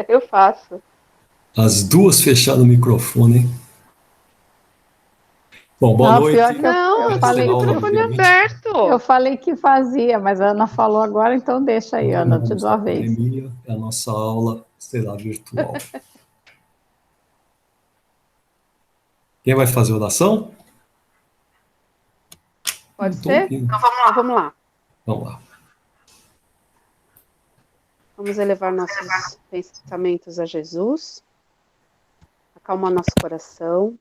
Eu faço. As duas fecharam o microfone, hein? Bom, boa Não, pior noite. que eu Não, eu tô com falei, o Aula no microfone dia 20. eu aberto. falei que fazia, mas a Ana falou agora, então deixa aí, Ana, eu te Continuamos dou a na vez. pandemia, a nossa aula será virtual. Quem vai fazer oração? Não Pode estou ser? ouvindo. Então vamos lá. Vamos lá. Vamos elevar nossos pensamentos a Jesus, acalmar nosso coração,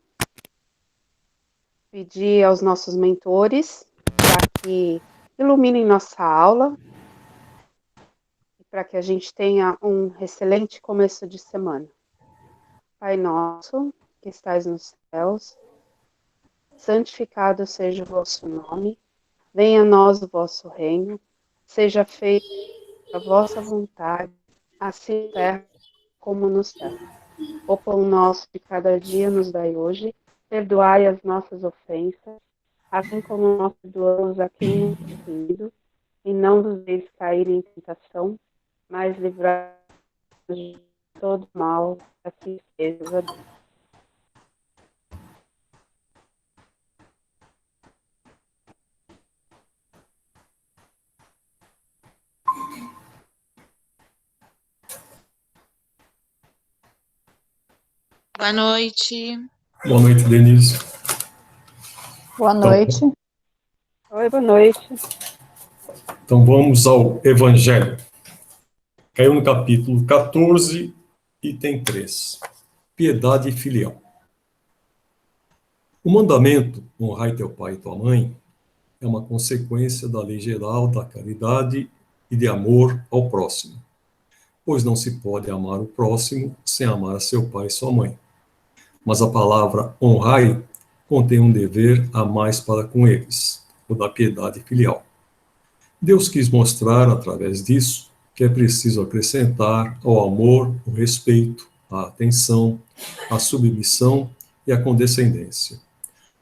pedir aos nossos mentores para que iluminem nossa aula e para que a gente tenha um excelente começo de semana. Pai nosso, que estais nos céus, santificado seja o vosso nome, venha a nós o vosso reino, seja feita a vossa vontade, assim na terra como no céu. O pão nosso de cada dia nos dai hoje, perdoai as nossas ofensas, assim como nós perdoamos a quem nos tem ofendido, e não nos deixes cair em tentação, mas livrai-nos de todo mal, assim seja. Boa noite. Boa noite, Denise. Boa Então, noite. Oi, boa noite. então vamos ao Evangelho. Caiu no capítulo 14, item 3. Piedade filial. O mandamento, honrai teu pai e tua mãe, é uma consequência da lei geral da caridade e de amor ao próximo, pois não se pode amar o próximo sem amar a seu pai e sua mãe. Mas a palavra honrai contém um dever a mais para com eles, o da piedade filial. Deus quis mostrar, através disso, que é preciso acrescentar ao amor o respeito, a atenção, a submissão e a condescendência,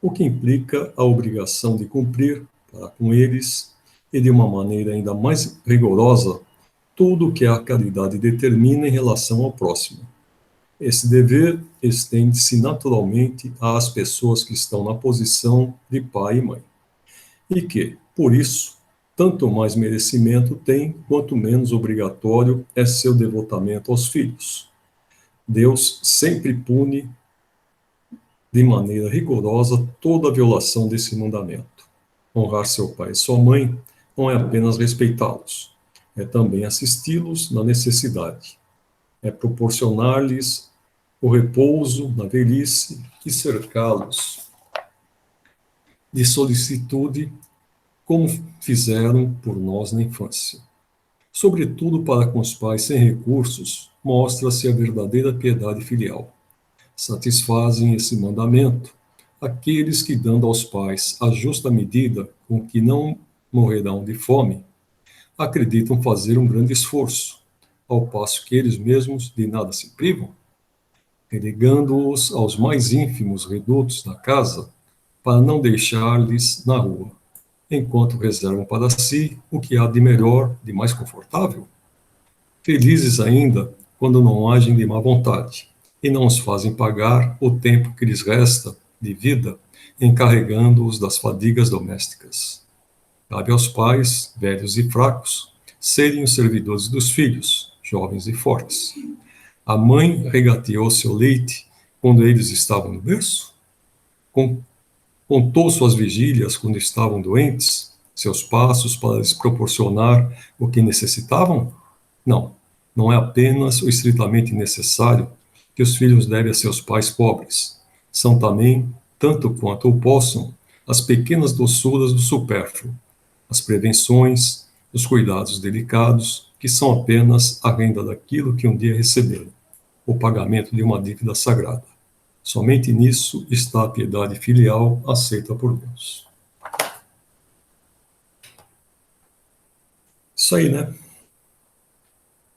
o que implica a obrigação de cumprir, para com eles, e de uma maneira ainda mais rigorosa, tudo o que a caridade determina em relação ao próximo. Esse dever estende-se naturalmente às pessoas que estão na posição de pai e mãe, e que, por isso, tanto mais merecimento tem, quanto menos obrigatório é seu devotamento aos filhos. Deus sempre pune de maneira rigorosa toda violação desse mandamento. Honrar seu pai e sua mãe não é apenas respeitá-los, é também assisti-los na necessidade, é proporcionar-lhes o repouso na velhice e cercá-los de solicitude, como fizeram por nós na infância. Sobretudo para com os pais sem recursos, mostra-se a verdadeira piedade filial. Satisfazem esse mandamento aqueles que, dando aos pais a justa medida com que não morrerão de fome, acreditam fazer um grande esforço, ao passo que eles mesmos de nada se privam, relegando-os aos mais ínfimos redutos da casa, para não deixar-lhes na rua, enquanto reservam para si o que há de melhor, de mais confortável. Felizes ainda quando não agem de má vontade e não os fazem pagar o tempo que lhes resta de vida, encarregando-os das fadigas domésticas. Cabe aos pais, velhos e fracos, serem os servidores dos filhos, jovens e fortes. A mãe regateou seu leite quando eles estavam no berço? Contou suas vigílias quando estavam doentes? Seus passos para lhes proporcionar o que necessitavam? Não, não é apenas o estritamente necessário que os filhos devem a seus pais pobres. São também, tanto quanto o possam, as pequenas doçuras do supérfluo, as prevenções, os cuidados delicados, que são apenas a renda daquilo que um dia receberam, o pagamento de uma dívida sagrada. Somente nisso está a piedade filial aceita por Deus. Isso aí, né?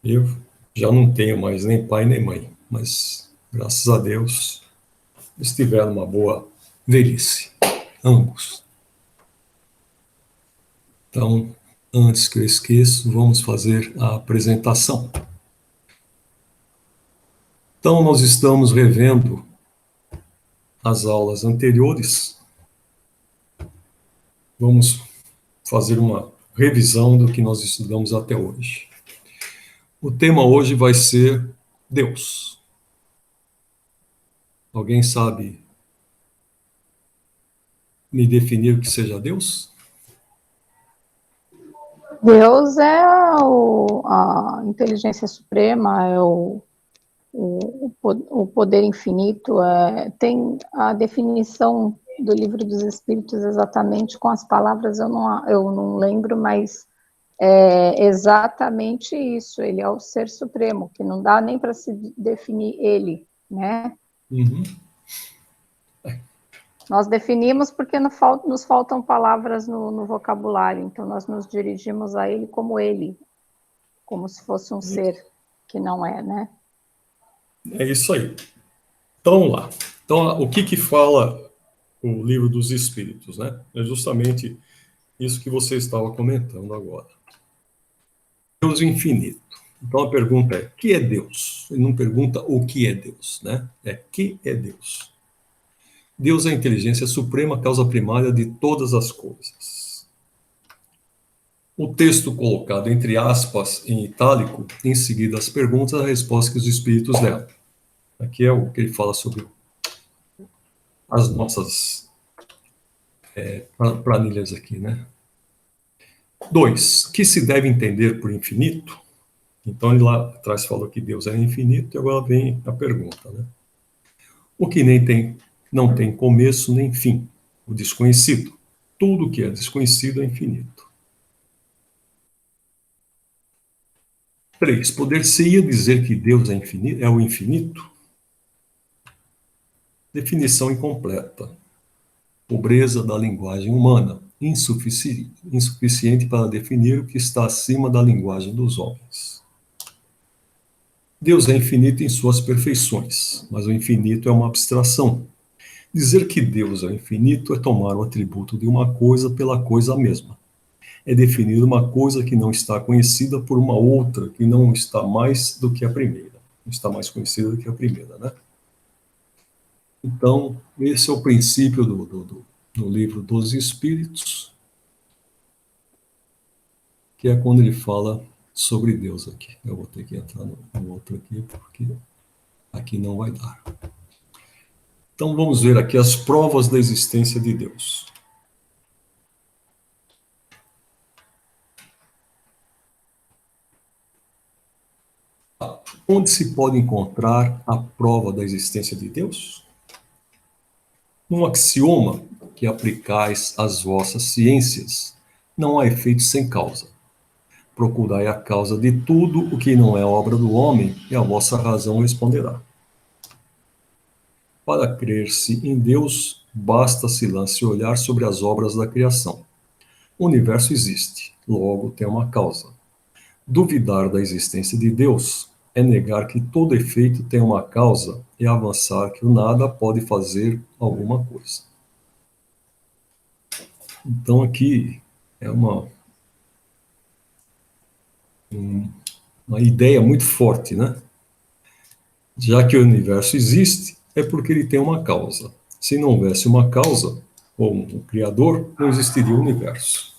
Eu já não tenho mais nem pai nem mãe, mas graças a Deus eles tiveram uma boa velhice, ambos. Então, Antes que eu esqueça, vamos fazer a apresentação. Então, nós estamos revendo as aulas anteriores. Vamos fazer uma revisão do que nós estudamos até hoje. O tema hoje vai ser Deus. Alguém sabe me definir o que seja Deus? Deus é a inteligência suprema, é o poder infinito. Tem a definição do Livro dos Espíritos exatamente com as palavras, eu não lembro, mas é exatamente isso. Ele é o ser supremo, que não dá nem para se definir ele, né? Uhum. Nós definimos porque nos faltam palavras no vocabulário, então nós nos dirigimos a ele, como se fosse um ser que não é, né? É isso aí. Então, vamos lá. Então, o que fala o Livro dos Espíritos, né? É justamente isso que você estava comentando agora. Deus infinito. Então, a pergunta é, o que é Deus? Ele não pergunta o que é Deus, né? É, que é Deus? Deus é a inteligência suprema, causa primária de todas as coisas. O texto colocado entre aspas em itálico, em seguida as perguntas e a resposta que os espíritos deram. Aqui é o que ele fala sobre as nossas planilhas aqui, né? 2. Que se deve entender por infinito? Então ele lá atrás falou que Deus é infinito e agora vem a pergunta, né? O que não tem começo nem fim, o desconhecido. Tudo que é desconhecido é infinito. 3. Poder-se-ia dizer que Deus é o infinito? Definição incompleta. Pobreza da linguagem humana, insuficiente para definir o que está acima da linguagem dos homens. Deus é infinito em suas perfeições, mas o infinito é uma abstração. Dizer que Deus é infinito é tomar o atributo de uma coisa pela coisa mesma. É definir uma coisa que não está conhecida por uma outra que não está mais do que a primeira. Não está mais conhecida do que a primeira, né? Então, esse é o princípio do Livro dos Espíritos, que é quando ele fala sobre Deus aqui. Eu vou ter que entrar no outro aqui, porque aqui não vai dar. Então, vamos ver aqui as provas da existência de Deus. Onde se pode encontrar a prova da existência de Deus? Num axioma que aplicais às vossas ciências, não há efeito sem causa. Procurai a causa de tudo o que não é obra do homem, e a vossa razão responderá. Para crer-se em Deus, basta-se se olhar sobre as obras da criação. O universo existe, logo tem uma causa. Duvidar da existência de Deus é negar que todo efeito tem uma causa e avançar que o nada pode fazer alguma coisa. Então aqui é uma ideia muito forte, né? Já que o universo existe, é porque ele tem uma causa. Se não houvesse uma causa, ou um criador, não existiria o universo.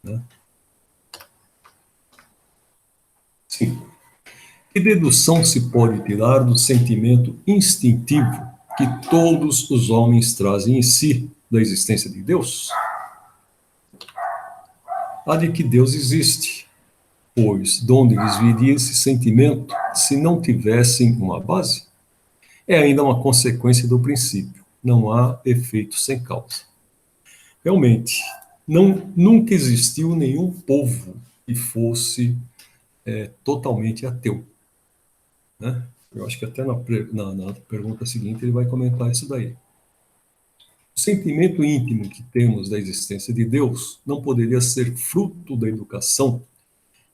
Né? Sim. Que dedução se pode tirar do sentimento instintivo que todos os homens trazem em si da existência de Deus? A de que Deus existe, pois de onde lhes viria esse sentimento se não tivessem uma base? É ainda uma consequência do princípio. Não há efeito sem causa. Realmente, nunca existiu nenhum povo que fosse totalmente ateu. Né? Eu acho que até na pergunta seguinte ele vai comentar isso daí. O sentimento íntimo que temos da existência de Deus não poderia ser fruto da educação,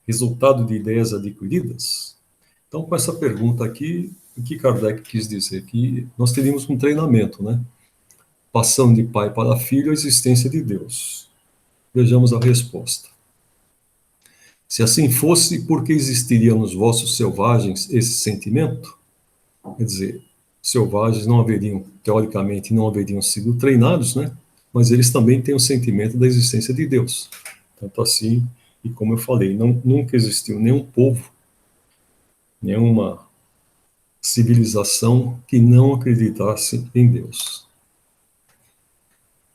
resultado de ideias adquiridas? Então, com essa pergunta aqui, o que Kardec quis dizer? Que nós teríamos um treinamento, né? Passando de pai para filho a existência de Deus. Vejamos a resposta. Se assim fosse, por que existiria nos vossos selvagens esse sentimento? Quer dizer, selvagens não haveriam, teoricamente, não haveriam sido treinados, né? Mas eles também têm o sentimento da existência de Deus. Tanto assim, e como eu falei, nunca existiu nenhum povo, nenhuma civilização que não acreditasse em Deus.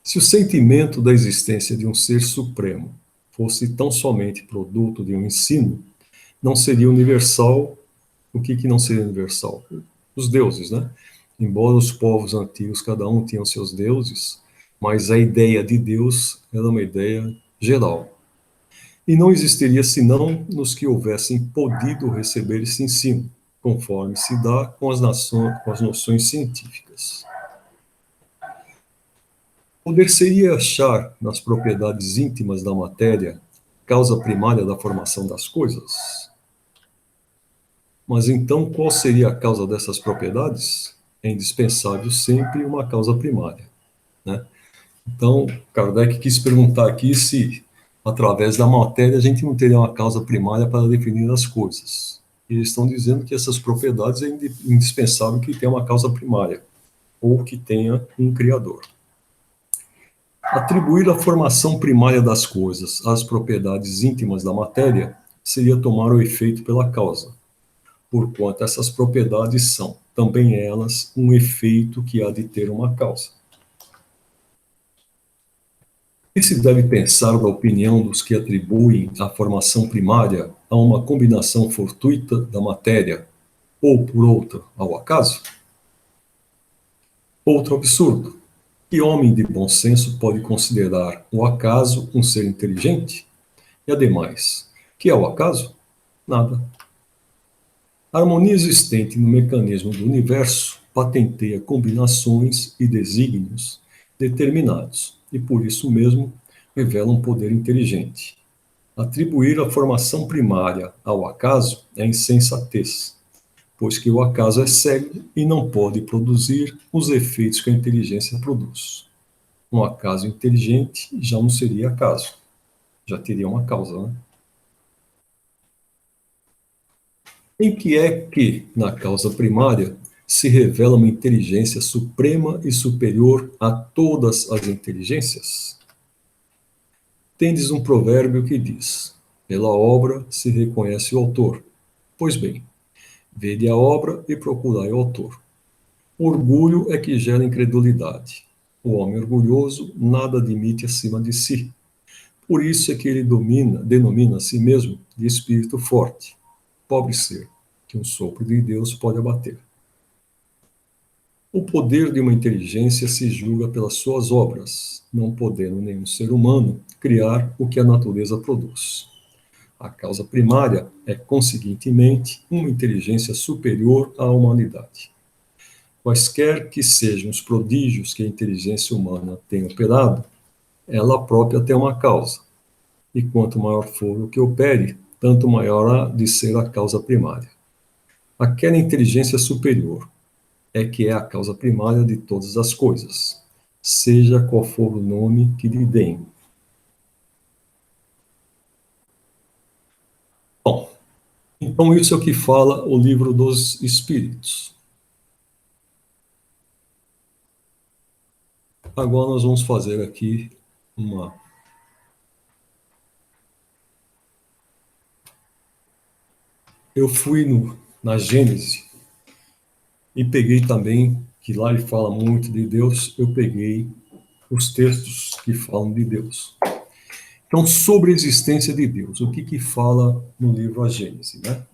Se o sentimento da existência de um ser supremo fosse tão somente produto de um ensino, não seria universal. O que não seria universal? Os deuses, né? Embora os povos antigos, cada um tinha os seus deuses, mas a ideia de Deus era uma ideia geral. E não existiria senão nos que houvessem podido receber esse ensino, conforme se dá com as noções científicas. Poder-se-ia achar nas propriedades íntimas da matéria causa primária da formação das coisas? Mas então, qual seria a causa dessas propriedades? É indispensável sempre uma causa primária, né? Então, Kardec quis perguntar aqui se, através da matéria, a gente não teria uma causa primária para definir as coisas. E eles estão dizendo que essas propriedades é indispensável que tenha uma causa primária, ou que tenha um criador. Atribuir a formação primária das coisas às propriedades íntimas da matéria seria tomar o efeito pela causa, porquanto essas propriedades são, também elas, um efeito que há de ter uma causa. O que se deve pensar da opinião dos que atribuem a formação primária a uma combinação fortuita da matéria, ou por outra, ao acaso? Outro absurdo. Que homem de bom senso pode considerar o acaso um ser inteligente? E, ademais, que é o acaso? Nada. A harmonia existente no mecanismo do universo patenteia combinações e desígnios determinados, e por isso mesmo revela um poder inteligente. Atribuir a formação primária ao acaso é insensatez, pois que o acaso é cego e não pode produzir os efeitos que a inteligência produz. Um acaso inteligente já não seria acaso, já teria uma causa, né? Em que é que, na causa primária, se revela uma inteligência suprema e superior a todas as inteligências? Tendes um provérbio que diz: pela obra se reconhece o autor. Pois bem, vede a obra e procurai o autor. Orgulho é que gera incredulidade. O homem orgulhoso nada admite acima de si. Por isso é que ele denomina a si mesmo de espírito forte. Pobre ser, que um sopro de Deus pode abater. O poder de uma inteligência se julga pelas suas obras, não podendo nenhum ser humano criar o que a natureza produz. A causa primária é, conseguintemente, uma inteligência superior à humanidade. Quaisquer que sejam os prodígios que a inteligência humana tem operado, ela própria tem uma causa. E quanto maior for o que opere, tanto maior há de ser a causa primária. Aquela inteligência superior é que é a causa primária de todas as coisas, seja qual for o nome que lhe deem. Bom, então isso é o que fala o Livro dos Espíritos. Agora nós vamos fazer aqui uma... Eu fui na Gênese e peguei também, que lá ele fala muito de Deus, eu peguei os textos que falam de Deus. Então, sobre a existência de Deus, o que fala no livro A Gênese, né?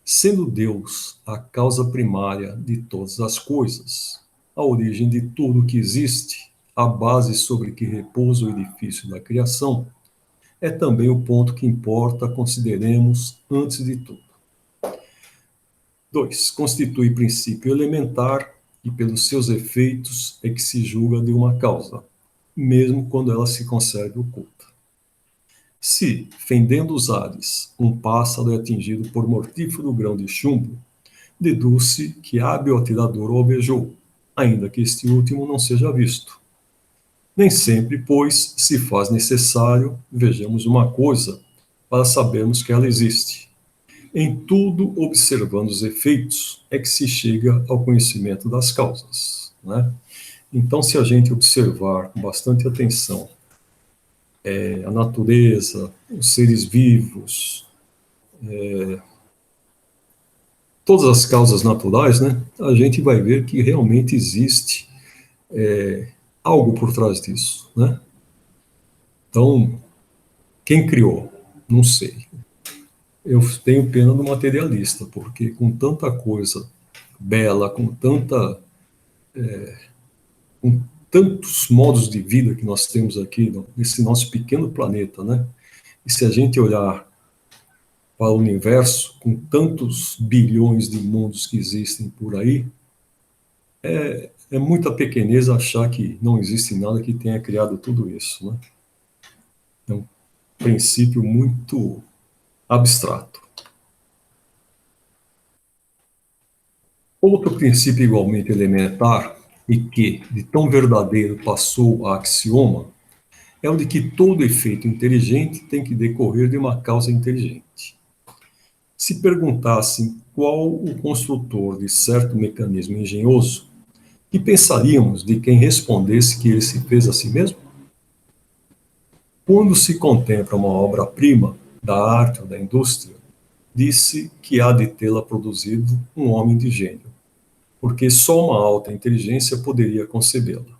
Sendo Deus a causa primária de todas as coisas, a origem de tudo que existe, a base sobre que repousa o edifício da criação, é também o ponto que importa consideremos antes de tudo. 2. Constitui princípio elementar e pelos seus efeitos é que se julga de uma causa, mesmo quando ela se conserve oculta. Se, fendendo os ares, um pássaro é atingido por mortífero grão de chumbo, deduz-se que hábil atirador o alvejou, ainda que este último não seja visto. Nem sempre, pois, se faz necessário, vejamos uma coisa, para sabermos que ela existe. Em tudo, observando os efeitos, é que se chega ao conhecimento das causas, né? Então, se a gente observar com bastante atenção a natureza, os seres vivos, todas as causas naturais, né, a gente vai ver que realmente existe algo por trás disso, né? Então, quem criou? Não sei. Eu tenho pena do materialista, porque com tanta coisa bela, com tantos modos de vida que nós temos aqui nesse nosso pequeno planeta, né? E se a gente olhar para o universo, com tantos bilhões de mundos que existem por aí, é muita pequenez achar que não existe nada que tenha criado tudo isso, né? É um princípio muito abstrato. Outro princípio igualmente elementar, e que de tão verdadeiro passou a axioma, é o de que todo efeito inteligente tem que decorrer de uma causa inteligente. Se perguntassem qual o construtor de certo mecanismo engenhoso, que pensaríamos de quem respondesse que ele se fez a si mesmo? Quando se contempla uma obra-prima da arte ou da indústria, disse que há de tê-la produzido um homem de gênio, porque só uma alta inteligência poderia concebê-la.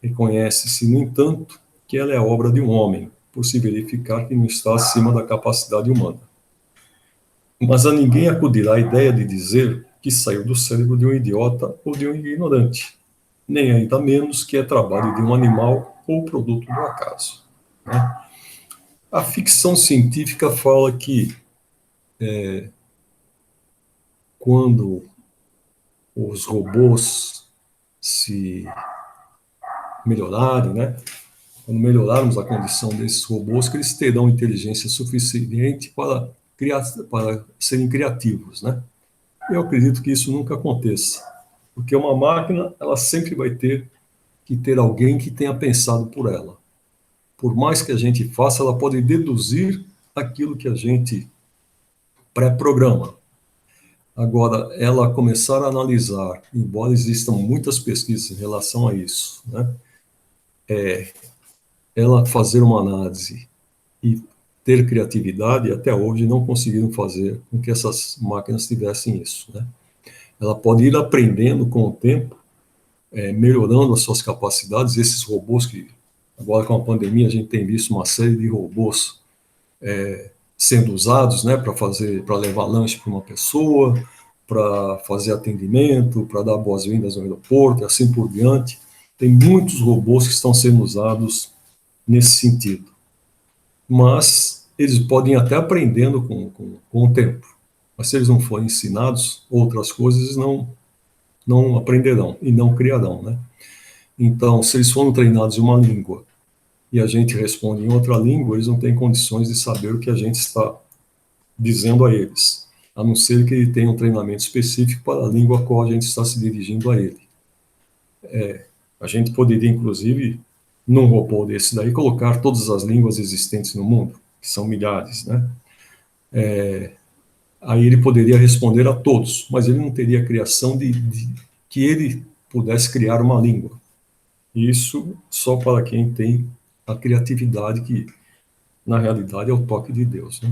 Reconhece-se, no entanto, que ela é obra de um homem, por se verificar que não está acima da capacidade humana. Mas a ninguém acudirá a ideia de dizer que saiu do cérebro de um idiota ou de um ignorante, nem ainda menos que é trabalho de um animal ou produto do acaso, né? A ficção científica fala que quando os robôs se melhorarem, né? Quando melhorarmos a condição desses robôs, que eles terão inteligência suficiente para serem criativos, né? Eu acredito que isso nunca aconteça, porque uma máquina, ela sempre vai ter que ter alguém que tenha pensado por ela. Por mais que a gente faça, ela pode deduzir aquilo que a gente pré-programa. Agora, ela começar a analisar, embora existam muitas pesquisas em relação a isso, né? Ela fazer uma análise e ter criatividade, até hoje não conseguiram fazer com que essas máquinas tivessem isso, né? Ela pode ir aprendendo com o tempo, melhorando as suas capacidades. Esses robôs que, agora com a pandemia, a gente tem visto uma série de robôs sendo usados, né, para levar lanche para uma pessoa, para fazer atendimento, para dar boas-vindas no aeroporto, e assim por diante. Tem muitos robôs que estão sendo usados nesse sentido. Mas eles podem ir até aprendendo com o tempo. Mas se eles não forem ensinados outras coisas, eles não aprenderão e não criarão, né? Então, se eles foram treinados em uma língua e a gente responde em outra língua, eles não têm condições de saber o que a gente está dizendo a eles, a não ser que ele tenha um treinamento específico para a língua a qual a gente está se dirigindo a ele. A gente poderia, inclusive, num robô desse daí, colocar todas as línguas existentes no mundo, que são milhares, né? Aí ele poderia responder a todos, mas ele não teria a criação de que ele pudesse criar uma língua. Isso só para quem tem a criatividade, que na realidade é o toque de Deus, né?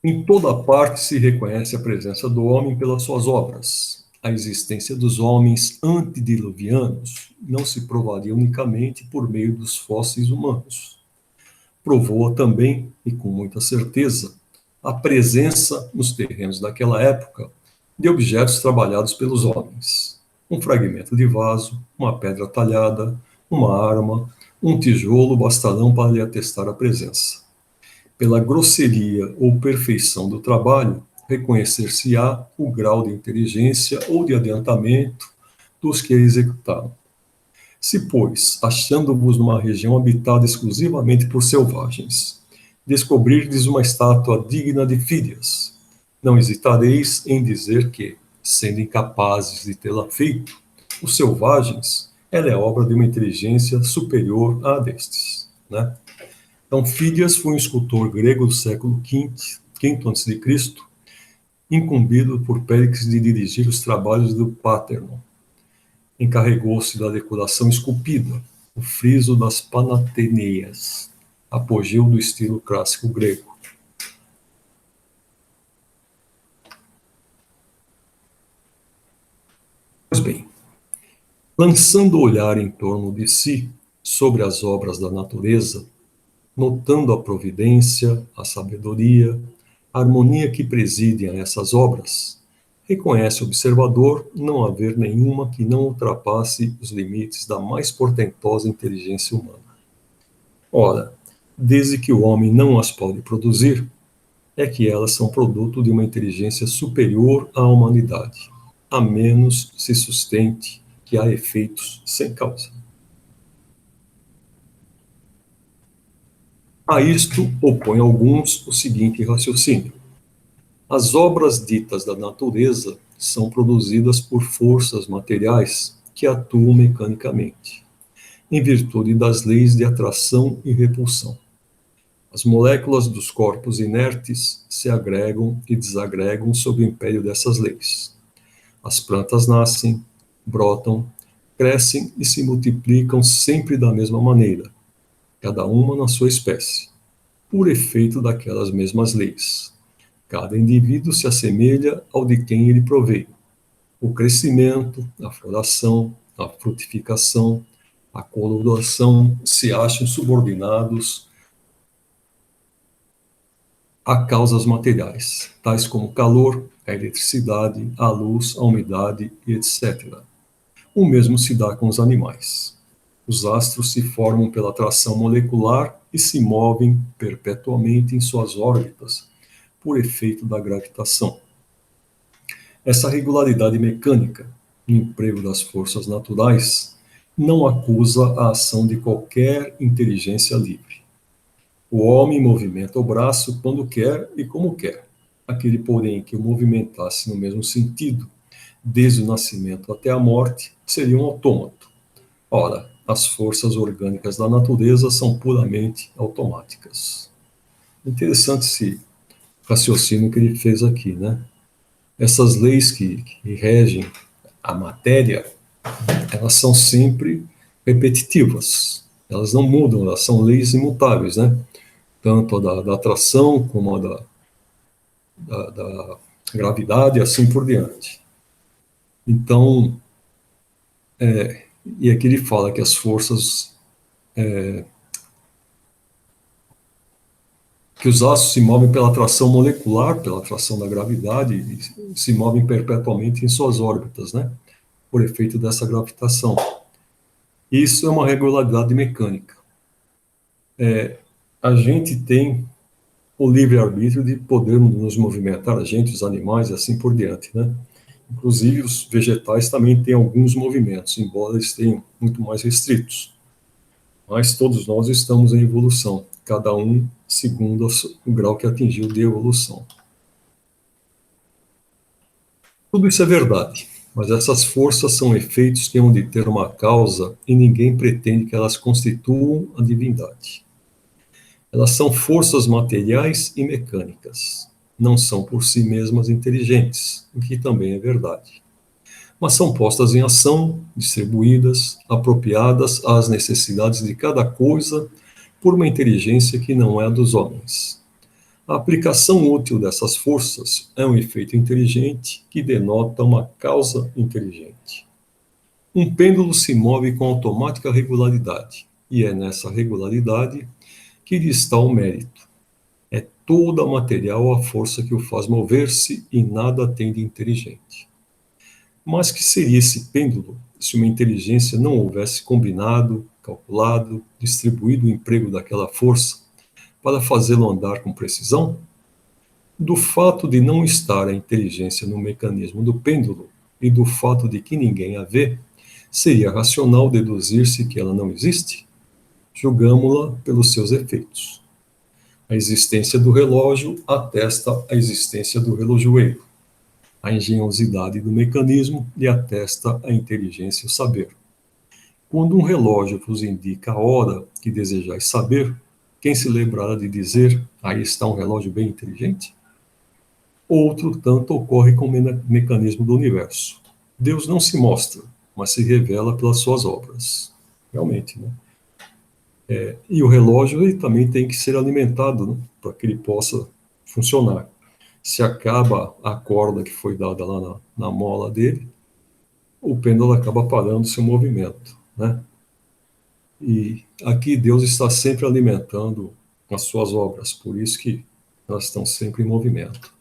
Em toda parte se reconhece a presença do homem pelas suas obras. A existência dos homens antediluvianos não se provaria unicamente por meio dos fósseis humanos. Provou também, e com muita certeza, a presença nos terrenos daquela época de objetos trabalhados pelos homens. Um fragmento de vaso, uma pedra talhada, uma arma, um tijolo bastarão para lhe atestar a presença. Pela grosseria ou perfeição do trabalho, reconhecer-se-á o grau de inteligência ou de adiantamento dos que executaram. Se, pois, achando-vos numa região habitada exclusivamente por selvagens, descobrirdes uma estátua digna de Fídias, não hesitareis em dizer que, sendo incapazes de tê-la feito, os selvagens, ela é obra de uma inteligência superior à destes, né? Então, Fídias foi um escultor grego do século V a.C., incumbido por Péricles de dirigir os trabalhos do Parthenon. Encarregou-se da decoração esculpida, o friso das Panateneias, apogeu do estilo clássico grego. Pois bem, lançando o olhar em torno de si, sobre as obras da natureza, notando a providência, a sabedoria, a harmonia que presidem a essas obras, reconhece o observador não haver nenhuma que não ultrapasse os limites da mais portentosa inteligência humana. Ora, desde que o homem não as pode produzir, é que elas são produto de uma inteligência superior à humanidade, a menos se sustente que há efeitos sem causa. A isto opõem alguns o seguinte raciocínio: as obras ditas da natureza são produzidas por forças materiais que atuam mecanicamente, em virtude das leis de atração e repulsão. As moléculas dos corpos inertes se agregam e desagregam sob o império dessas leis. As plantas nascem, brotam, crescem e se multiplicam sempre da mesma maneira, cada uma na sua espécie, por efeito daquelas mesmas leis. Cada indivíduo se assemelha ao de quem ele proveio. O crescimento, a floração, a frutificação, a coloração se acham subordinados a causas materiais, tais como o calor, a eletricidade, a luz, a umidade, etc. O mesmo se dá com os animais. Os astros se formam pela atração molecular e se movem perpetuamente em suas órbitas, por efeito da gravitação. Essa regularidade mecânica, no emprego das forças naturais, não acusa a ação de qualquer inteligência livre. O homem movimenta o braço quando quer e como quer. Aquele, porém, que o movimentasse no mesmo sentido, desde o nascimento até a morte, seria um autômato. Ora, as forças orgânicas da natureza são puramente automáticas. Interessante esse raciocínio que ele fez aqui, né? Essas leis que regem a matéria, elas são sempre repetitivas. Elas não mudam, elas são leis imutáveis, né? Tanto a da atração como a da gravidade e assim por diante. Então, e aqui ele fala que as forças, que os astros se movem pela atração molecular, pela atração da gravidade, e se movem perpetuamente em suas órbitas, né? Por efeito dessa gravitação. Isso é uma regularidade mecânica. A gente tem o livre-arbítrio de podermos nos movimentar, a gente, os animais e assim por diante, né? Inclusive, os vegetais também têm alguns movimentos, embora eles tenham muito mais restritos. Mas todos nós estamos em evolução, cada um segundo o grau que atingiu de evolução. Tudo isso é verdade, mas essas forças são efeitos que hão de ter uma causa e ninguém pretende que elas constituam a divindade. Elas são forças materiais e mecânicas. Não são por si mesmas inteligentes, o que também é verdade. Mas são postas em ação, distribuídas, apropriadas às necessidades de cada coisa por uma inteligência que não é a dos homens. A aplicação útil dessas forças é um efeito inteligente que denota uma causa inteligente. Um pêndulo se move com automática regularidade, e é nessa regularidade que lhe está o mérito. É toda material a força que o faz mover-se e nada tem de inteligente. Mas que seria esse pêndulo se uma inteligência não houvesse combinado, calculado, distribuído o emprego daquela força para fazê-lo andar com precisão? Do fato de não estar a inteligência no mecanismo do pêndulo e do fato de que ninguém a vê, seria racional deduzir-se que ela não existe? Julgamo-la pelos seus efeitos. A existência do relógio atesta a existência do relojoeiro. A engenhosidade do mecanismo lhe atesta a inteligência e o saber. Quando um relógio vos indica a hora que desejais saber, quem se lembrará de dizer, aí está um relógio bem inteligente? Outro tanto ocorre com o mecanismo do universo. Deus não se mostra, mas se revela pelas suas obras. Realmente, né? E o relógio ele também tem que ser alimentado, né, para que ele possa funcionar. Se acaba a corda que foi dada lá na mola dele, o pêndulo acaba parando seu movimento, né? E aqui Deus está sempre alimentando as suas obras, por isso que elas estão sempre em movimento.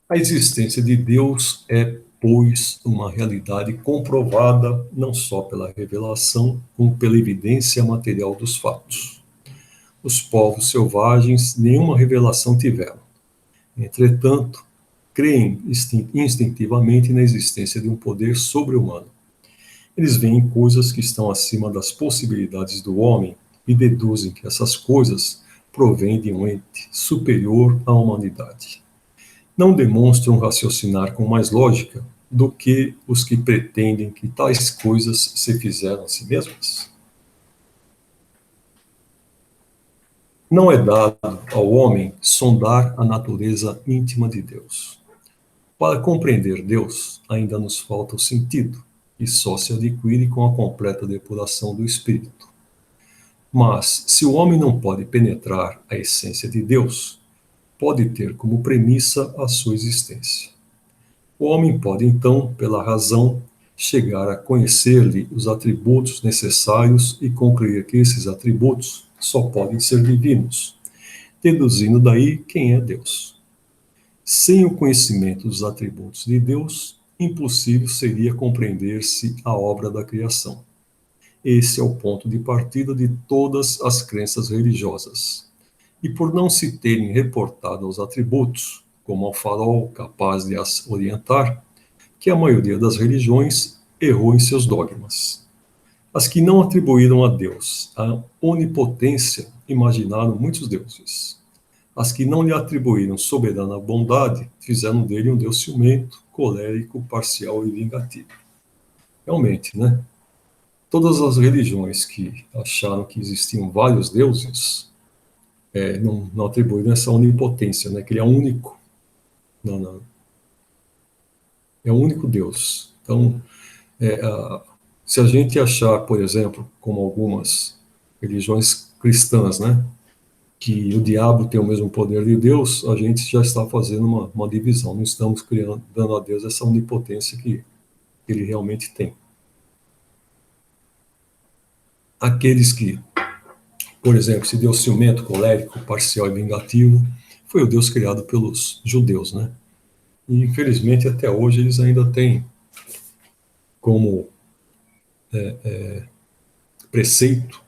A existência de Deus é, pois, uma realidade comprovada não só pela revelação, como pela evidência material dos fatos. Os povos selvagens nenhuma revelação tiveram. Entretanto, creem instintivamente na existência de um poder sobre-humano. Eles veem coisas que estão acima das possibilidades do homem e deduzem que essas coisas provêm de um ente superior à humanidade. Não demonstram raciocinar com mais lógica do que os que pretendem que tais coisas se fizeram a si mesmas? Não é dado ao homem sondar a natureza íntima de Deus. Para compreender Deus, ainda nos falta o sentido, e só se adquire com a completa depuração do espírito. Mas, se o homem não pode penetrar a essência de Deus, pode ter como premissa a sua existência. O homem pode, então, pela razão, chegar a conhecer-lhe os atributos necessários e concluir que esses atributos só podem ser divinos, deduzindo daí quem é Deus. Sem o conhecimento dos atributos de Deus, impossível seria compreender-se a obra da criação. Esse é o ponto de partida de todas as crenças religiosas. E por não se terem reportado os atributos, como ao farol capaz de as orientar, que a maioria das religiões errou em seus dogmas. As que não atribuíram a Deus a onipotência imaginaram muitos deuses. As que não lhe atribuíram soberana bondade fizeram dele um Deus ciumento, colérico, parcial e vingativo. Realmente, né? Todas as religiões que acharam que existiam vários deuses não atribuíram essa onipotência, né? Que ele é único. Não. É o único Deus. Então, se a gente achar, por exemplo, como algumas religiões cristãs, né? Que o diabo tem o mesmo poder de Deus, a gente já está fazendo uma divisão. Não estamos dando a Deus essa onipotência que ele realmente tem. Aqueles que, por exemplo, esse Deus ciumento, colérico, parcial e vingativo, foi o Deus criado pelos judeus, né? E, infelizmente, até hoje eles ainda têm como preceito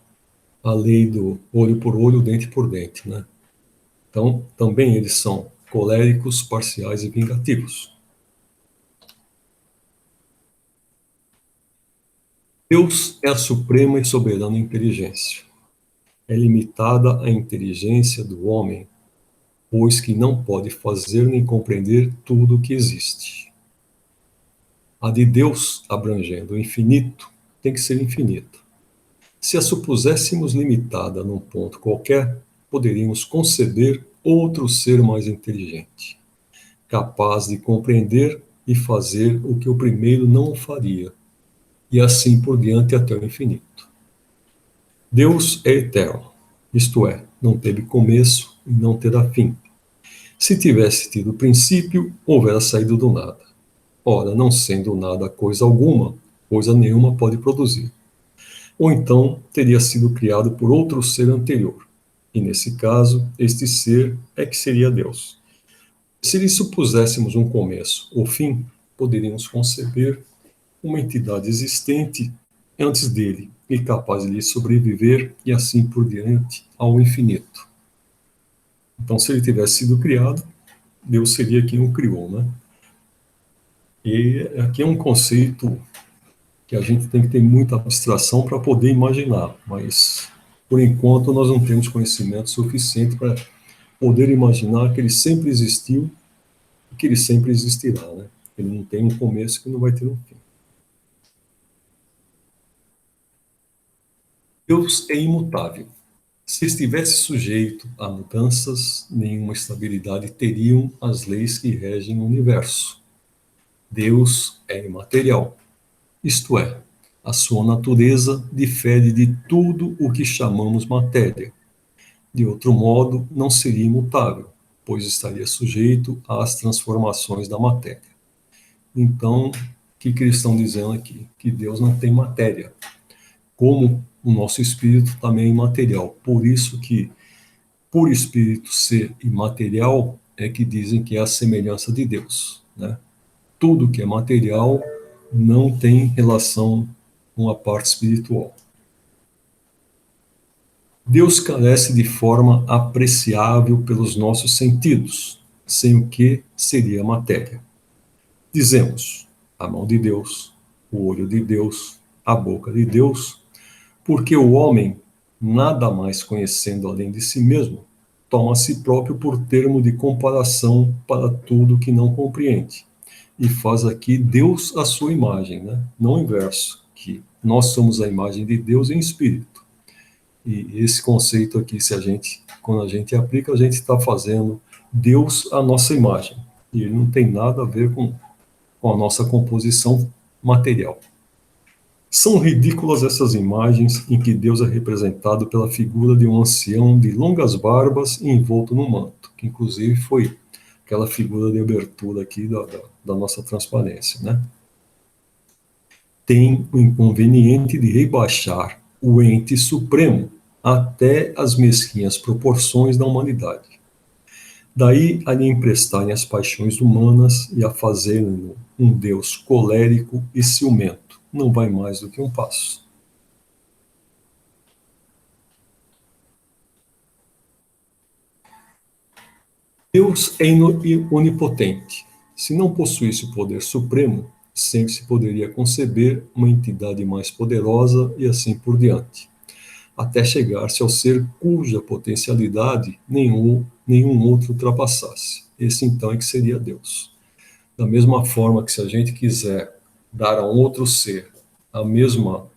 a lei do olho por olho, dente por dente, né? Então, também eles são coléricos, parciais e vingativos. Deus é a suprema e soberana inteligência. É limitada a inteligência do homem, pois que não pode fazer nem compreender tudo o que existe. A de Deus, abrangendo o infinito, tem que ser infinita. Se a supuséssemos limitada num ponto qualquer, poderíamos conceber outro ser mais inteligente, capaz de compreender e fazer o que o primeiro não faria, e assim por diante até o infinito. Deus é eterno, isto é, não teve começo e não terá fim. Se tivesse tido princípio, houvera saído do nada. Ora, não sendo nada coisa alguma, coisa nenhuma pode produzir. Ou então teria sido criado por outro ser anterior, e nesse caso, este ser é que seria Deus. Se lhe supuséssemos um começo ou fim, poderíamos conceber uma entidade existente antes dele e capaz de lhe sobreviver e assim por diante ao infinito. Então, se ele tivesse sido criado, Deus seria quem o criou, né? E aqui é um conceito que a gente tem que ter muita abstração para poder imaginar, mas por enquanto nós não temos conhecimento suficiente para poder imaginar que ele sempre existiu e que ele sempre existirá, né? Ele não tem um começo que não vai ter um fim. Deus é imutável. Se estivesse sujeito a mudanças, nenhuma estabilidade teriam as leis que regem o universo. Deus é imaterial, isto é, a sua natureza difere de tudo o que chamamos matéria. De outro modo, não seria imutável, pois estaria sujeito às transformações da matéria. Então, o que eles estão dizendo aqui? Que Deus não tem matéria, como o nosso espírito também é imaterial. Por isso que, por espírito ser imaterial, é que dizem que é a semelhança de Deus, né? Tudo que é material não tem relação com a parte espiritual. Deus carece de forma apreciável pelos nossos sentidos, sem o que seria matéria. Dizemos, a mão de Deus, o olho de Deus, a boca de Deus, porque o homem, nada mais conhecendo além de si mesmo, toma a si próprio por termo de comparação para tudo que não compreende. E faz aqui Deus a sua imagem, né? Não o inverso, que nós somos a imagem de Deus em espírito. E esse conceito aqui, quando a gente aplica, a gente está fazendo Deus a nossa imagem. E ele não tem nada a ver com a nossa composição material. São ridículas essas imagens em que Deus é representado pela figura de um ancião de longas barbas e envolto no manto, que inclusive foi aquela figura de abertura aqui da nossa transparência, né? Tem o inconveniente de rebaixar o ente supremo até as mesquinhas proporções da humanidade. Daí a lhe emprestarem as paixões humanas e a fazerem um Deus colérico e ciumento. Não vai mais do que um passo. Deus é onipotente. Se não possuísse o poder supremo, sempre se poderia conceber uma entidade mais poderosa e assim por diante, até chegar-se ao ser cuja potencialidade nenhum outro ultrapassasse. Esse então é que seria Deus. Da mesma forma que se a gente quiser dar a um outro ser a mesma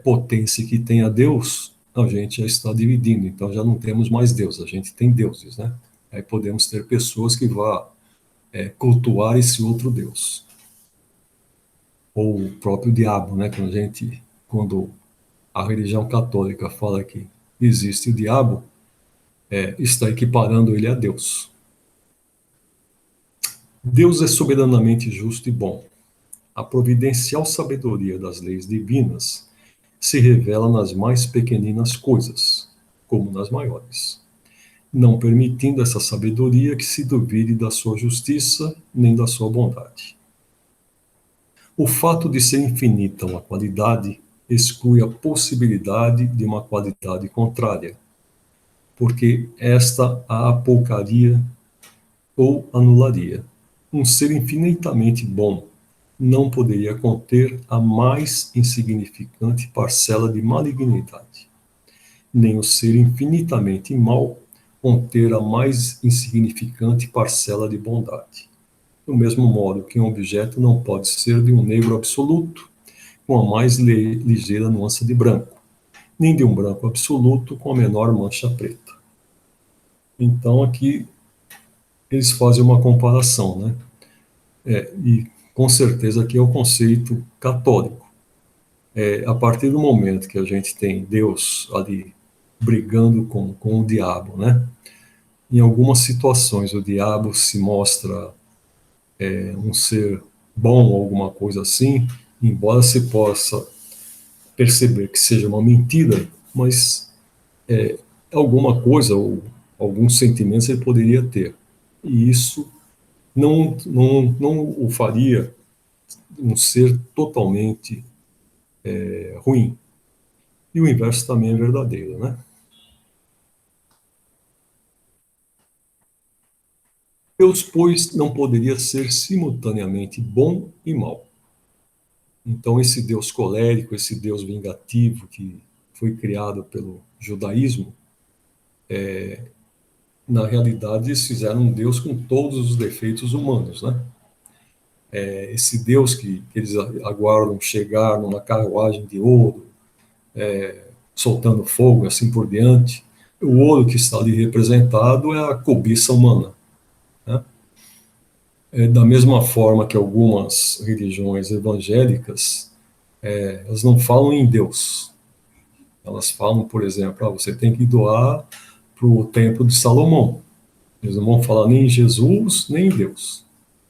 potência que tem a Deus, a gente já está dividindo, então já não temos mais Deus, a gente tem deuses, né? Aí podemos ter pessoas que vão cultuar esse outro Deus. Ou o próprio diabo, né? Quando a religião católica fala que existe o diabo, está equiparando ele a Deus. Deus é soberanamente justo e bom. A providencial sabedoria das leis divinas se revela nas mais pequeninas coisas, como nas maiores, não permitindo essa sabedoria que se duvide da sua justiça nem da sua bondade. O fato de ser infinita uma qualidade exclui a possibilidade de uma qualidade contrária, porque esta a apoucaria ou anularia. Um ser infinitamente bom não poderia conter a mais insignificante parcela de malignidade, nem o ser infinitamente mau conter a mais insignificante parcela de bondade. Do mesmo modo que um objeto não pode ser de um negro absoluto, com a mais ligeira nuance de branco, nem de um branco absoluto com a menor mancha preta. Então aqui eles fazem uma comparação, né? E com certeza aqui é o conceito católico. A partir do momento que a gente tem Deus ali brigando com o diabo, né? Em algumas situações o diabo se mostra um ser bom ou alguma coisa assim, embora se possa perceber que seja uma mentira, mas alguma coisa ou alguns sentimentos ele poderia ter. E isso não o faria um ser totalmente ruim. E o inverso também é verdadeiro, né? Deus, pois, não poderia ser simultaneamente bom e mau. Então, esse Deus colérico, esse Deus vingativo que foi criado pelo judaísmo, na realidade, eles fizeram um Deus com todos os defeitos humanos, né? Esse Deus que eles aguardam chegar numa carruagem de ouro, soltando fogo, assim por diante. O ouro que está ali representado é a cobiça humana, né? Da mesma forma que algumas religiões evangélicas, elas não falam em Deus. Elas falam, por exemplo, você tem que doar para o templo de Salomão. Eles não vão falar nem em Jesus, nem em Deus,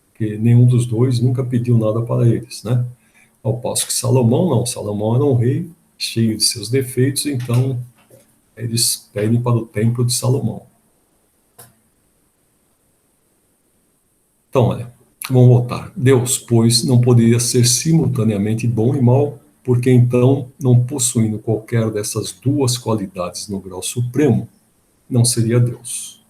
porque nenhum dos dois nunca pediu nada para eles, né? Ao passo que Salomão não. Salomão era um rei cheio de seus defeitos, então eles pedem para o templo de Salomão. Então, olha, vamos voltar. Deus, pois, não poderia ser simultaneamente bom e mal, porque então, não possuindo qualquer dessas duas qualidades no grau supremo, não seria Deus.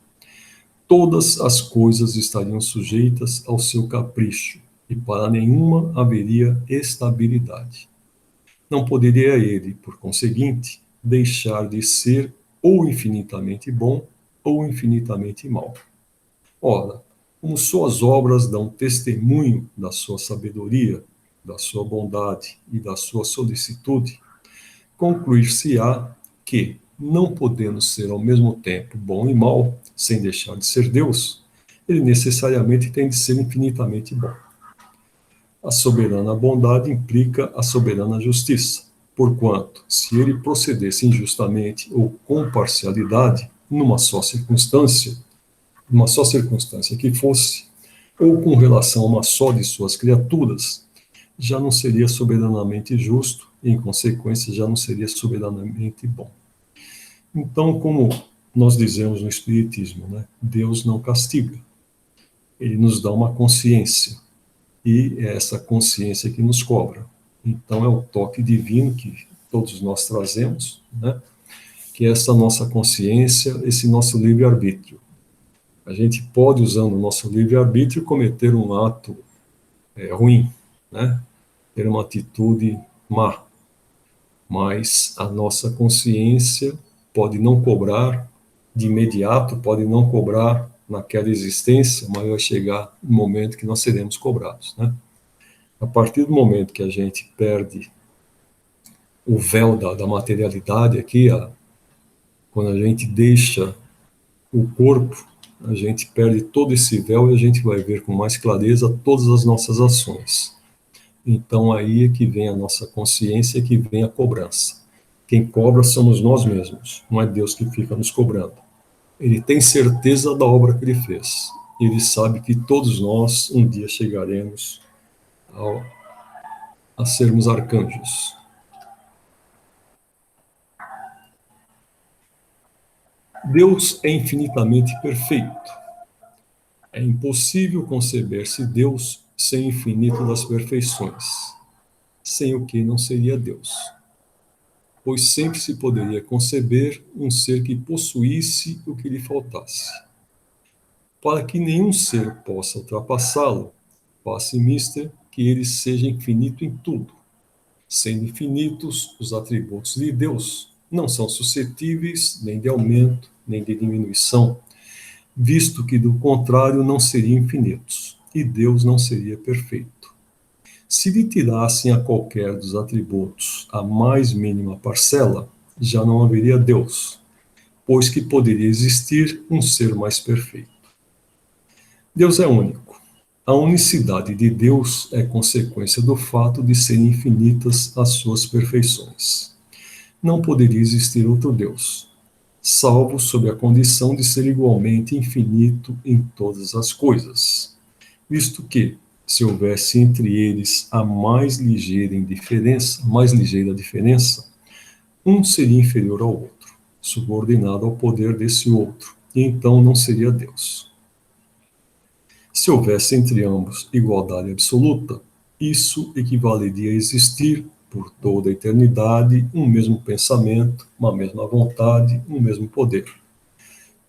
Todas as coisas estariam sujeitas ao seu capricho, e para nenhuma haveria estabilidade. Não poderia ele, por conseguinte, deixar de ser ou infinitamente bom ou infinitamente mau. Ora, como suas obras dão testemunho da sua sabedoria, da sua bondade e da sua solicitude, concluir-se-á que, não podendo ser ao mesmo tempo bom e mau, sem deixar de ser Deus, ele necessariamente tem de ser infinitamente bom. A soberana bondade implica a soberana justiça, porquanto, se ele procedesse injustamente ou com parcialidade, numa só circunstância que fosse, ou com relação a uma só de suas criaturas, já não seria soberanamente justo e, em consequência, já não seria soberanamente bom. Então, como nós dizemos no Espiritismo, né, Deus não castiga, ele nos dá uma consciência, e é essa consciência que nos cobra. Então, é o toque divino que todos nós trazemos, né, que é essa nossa consciência, esse nosso livre-arbítrio. A gente pode, usando o nosso livre-arbítrio, cometer um ato ruim, né, ter uma atitude má, mas a nossa consciência pode não cobrar de imediato, pode não cobrar naquela existência, mas vai chegar um momento que nós seremos cobrados, né? A partir do momento que a gente perde o véu da materialidade aqui, quando a gente deixa o corpo, a gente perde todo esse véu e a gente vai ver com mais clareza todas as nossas ações. Então aí é que vem a nossa consciência, que vem a cobrança. Quem cobra somos nós mesmos, não é Deus que fica nos cobrando. Ele tem certeza da obra que ele fez. Ele sabe que todos nós um dia chegaremos a sermos arcanjos. Deus é infinitamente perfeito. É impossível conceber-se Deus sem o infinito das perfeições, sem o que não seria Deus. Pois sempre se poderia conceber um ser que possuísse o que lhe faltasse. Para que nenhum ser possa ultrapassá-lo, faça mister que ele seja infinito em tudo. Sendo infinitos, os atributos de Deus não são suscetíveis nem de aumento, nem de diminuição, visto que, do contrário, não seriam infinitos, e Deus não seria perfeito. Se lhe tirassem a qualquer dos atributos a mais mínima parcela, já não haveria Deus, pois que poderia existir um ser mais perfeito. Deus é único. A unicidade de Deus é consequência do fato de serem infinitas as suas perfeições. Não poderia existir outro Deus, salvo sob a condição de ser igualmente infinito em todas as coisas, visto que, se houvesse entre eles a mais ligeira diferença, um seria inferior ao outro, subordinado ao poder desse outro, e então não seria Deus. Se houvesse entre ambos igualdade absoluta, isso equivaleria a existir, por toda a eternidade, um mesmo pensamento, uma mesma vontade, um mesmo poder.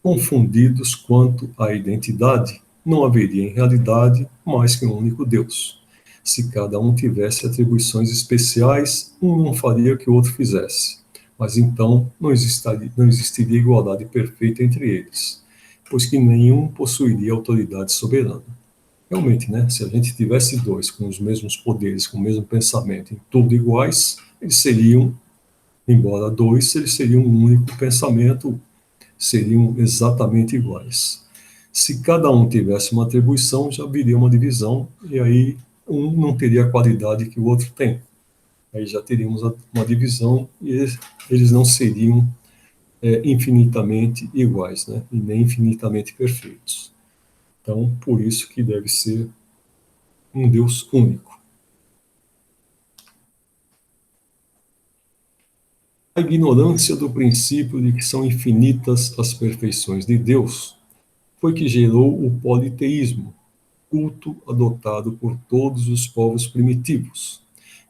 Confundidos quanto à identidade, não haveria em realidade mais que um único Deus. Se cada um tivesse atribuições especiais, um não faria o que o outro fizesse, mas então não existiria igualdade perfeita entre eles, pois que nenhum possuiria autoridade soberana. Realmente, né, se a gente tivesse dois com os mesmos poderes, com o mesmo pensamento, em tudo iguais, eles seriam embora dois, eles seriam um único pensamento, seriam exatamente iguais. Se cada um tivesse uma atribuição, já viria uma divisão, e aí um não teria a qualidade que o outro tem. Aí já teríamos uma divisão e eles não seriam infinitamente iguais, né? E nem infinitamente perfeitos. Então, por isso que deve ser um Deus único. A ignorância do princípio de que são infinitas as perfeições de Deus foi que gerou o politeísmo, culto adotado por todos os povos primitivos,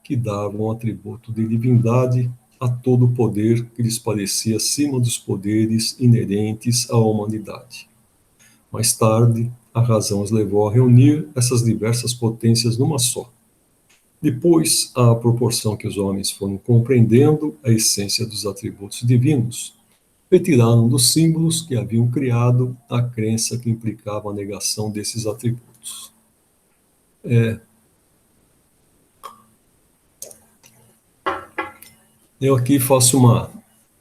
que davam um atributo de divindade a todo o poder que lhes parecia acima dos poderes inerentes à humanidade. Mais tarde, a razão os levou a reunir essas diversas potências numa só. Depois, à proporção que os homens foram compreendendo a essência dos atributos divinos, retiraram dos símbolos que haviam criado a crença que implicava a negação desses atributos. Eu aqui faço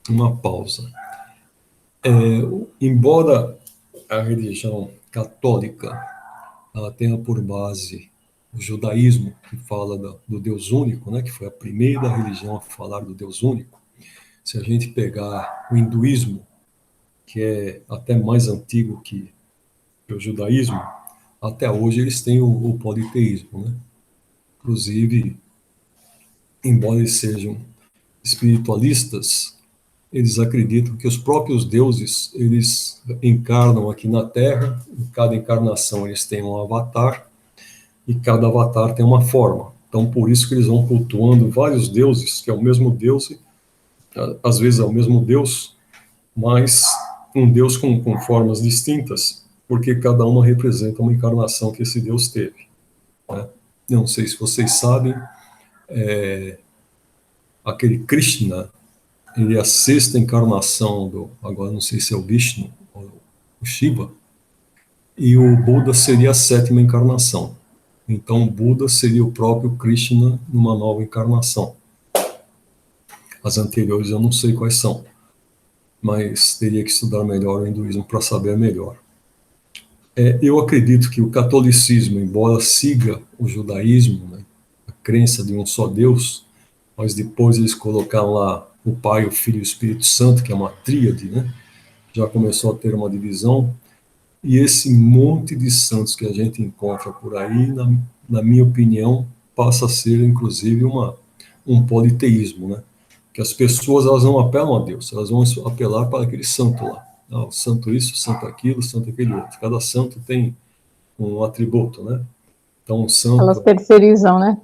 uma pausa. Embora a religião católica ela tenha por base o judaísmo, que fala do Deus único, né, que foi a primeira religião a falar do Deus único. Se a gente pegar o hinduísmo, que é até mais antigo que o judaísmo, até hoje eles têm o politeísmo, né? Inclusive, embora eles sejam espiritualistas, eles acreditam que os próprios deuses, eles encarnam aqui na Terra, em cada encarnação eles têm um avatar, e cada avatar tem uma forma. Então, por isso que eles vão cultuando vários deuses, que é o mesmo Deus, às vezes é o mesmo Deus, mas um Deus com formas distintas, porque cada uma representa uma encarnação que esse Deus teve, né? Eu não sei se vocês sabem, aquele Krishna, ele é a sexta encarnação agora não sei se é o Vishnu ou o Shiva, e o Buda seria a sétima encarnação. Então, o Buda seria o próprio Krishna numa nova encarnação. As anteriores eu não sei quais são, mas teria que estudar melhor o hinduísmo para saber melhor. Eu acredito que o catolicismo, embora siga o judaísmo, né, a crença de um só Deus, mas depois eles colocaram lá o Pai, o Filho e o Espírito Santo, que é uma tríade, né, já começou a ter uma divisão, e esse monte de santos que a gente encontra por aí, na minha opinião, passa a ser, inclusive, um politeísmo, né? Que as pessoas elas não apelam a Deus, elas vão apelar para aquele santo lá. O santo isso, o santo aquilo, o santo aquele outro. Cada santo tem um atributo, né? Então, um santo... Elas terceirizam, né?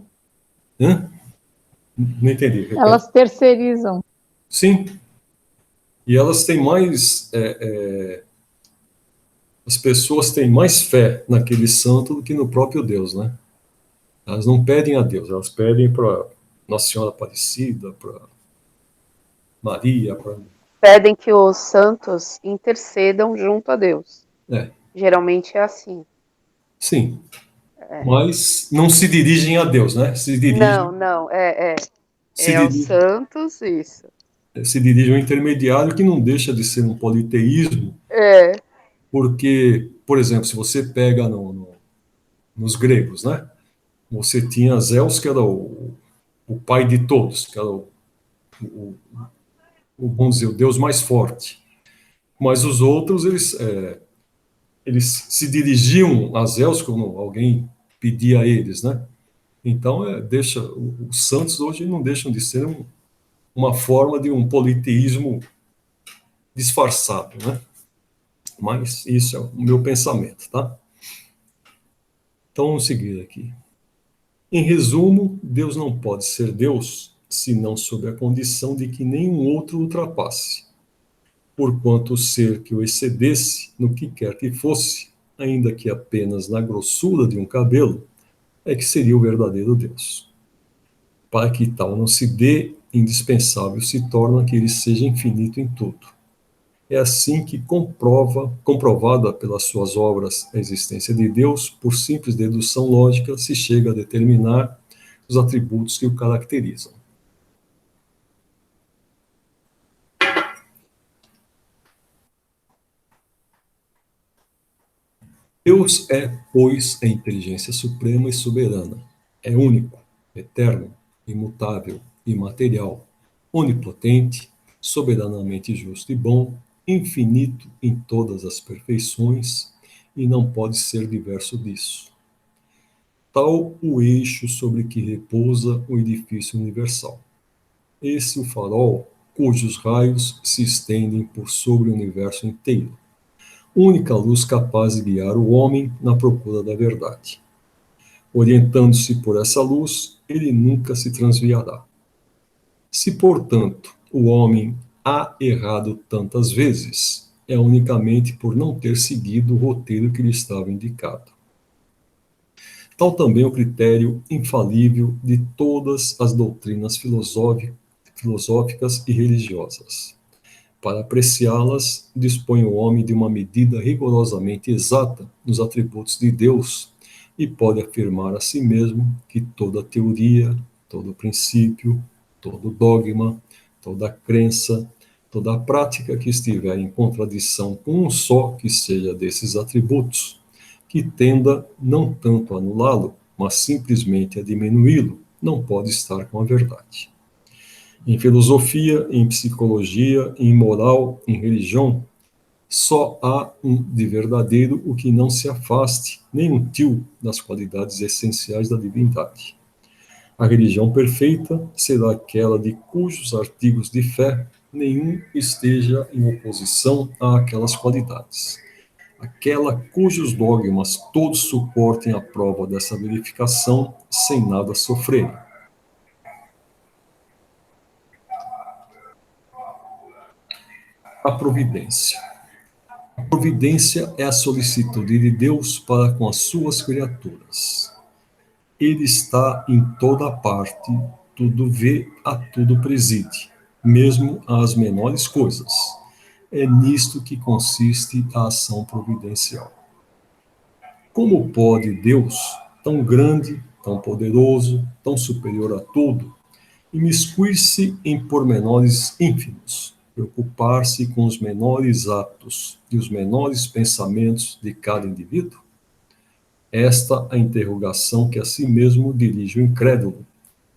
Hã? Não entendi. Repete. Elas terceirizam. Sim. E elas têm mais... As pessoas têm mais fé naquele santo do que no próprio Deus, né? Elas não pedem a Deus, elas pedem para Nossa Senhora Aparecida, para Maria, para... Pedem que os santos intercedam junto a Deus. Geralmente é assim. Sim. Mas não se dirigem a Deus, né? Se dirigem... Não, aos santos, isso. Se dirige ao intermediário, que não deixa de ser um politeísmo, porque, por exemplo, se você pega nos gregos, né, você tinha Zeus, que era o pai de todos, que era vamos dizer, o deus mais forte, mas os outros, eles se dirigiam a Zeus quando alguém pedia a eles, né? Então, os santos hoje não deixam de ser uma forma de um politeísmo disfarçado, né? Mas isso é o meu pensamento, tá? Então, vamos seguir aqui. Em resumo, Deus não pode ser Deus, senão sob a condição de que nenhum outro ultrapasse, porquanto o ser que o excedesse, no que quer que fosse, ainda que apenas na grossura de um cabelo, é que seria o verdadeiro Deus. Para que tal não se dê, indispensável se torna que ele seja infinito em tudo. É assim que comprovada pelas suas obras a existência de Deus, por simples dedução lógica, se chega a determinar os atributos que o caracterizam. Deus é, pois, a inteligência suprema e soberana. É único, eterno, imutável, imaterial, onipotente, soberanamente justo e bom, infinito em todas as perfeições, e não pode ser diverso disso. Tal o eixo sobre que repousa o edifício universal. Esse o farol, cujos raios se estendem por sobre o universo inteiro. Única luz capaz de guiar o homem na procura da verdade. Orientando-se por essa luz, ele nunca se transviará. Se, portanto, o homem há errado tantas vezes, é unicamente por não ter seguido o roteiro que lhe estava indicado. Tal também o critério infalível de todas as doutrinas filosóficas e religiosas. Para apreciá-las, dispõe o homem de uma medida rigorosamente exata nos atributos de Deus e pode afirmar a si mesmo que toda teoria, todo princípio, todo dogma, toda crença, toda prática que estiver em contradição com um só que seja desses atributos, que tenda não tanto a anulá-lo, mas simplesmente a diminuí-lo, não pode estar com a verdade. Em filosofia, em psicologia, em moral, em religião, só há um de verdadeiro o que não se afaste nem um tio das qualidades essenciais da divindade. A religião perfeita será aquela de cujos artigos de fé nenhum esteja em oposição àquelas qualidades. Aquela cujos dogmas todos suportem a prova dessa verificação sem nada sofrerem. A providência. A providência é a solicitude de Deus para com as suas criaturas. Ele está em toda parte, tudo vê, a tudo preside, mesmo às menores coisas. É nisto que consiste a ação providencial. Como pode Deus, tão grande, tão poderoso, tão superior a tudo, imiscuir-se em pormenores ínfimos, preocupar-se com os menores atos e os menores pensamentos de cada indivíduo? Esta a interrogação que a si mesmo dirige o incrédulo,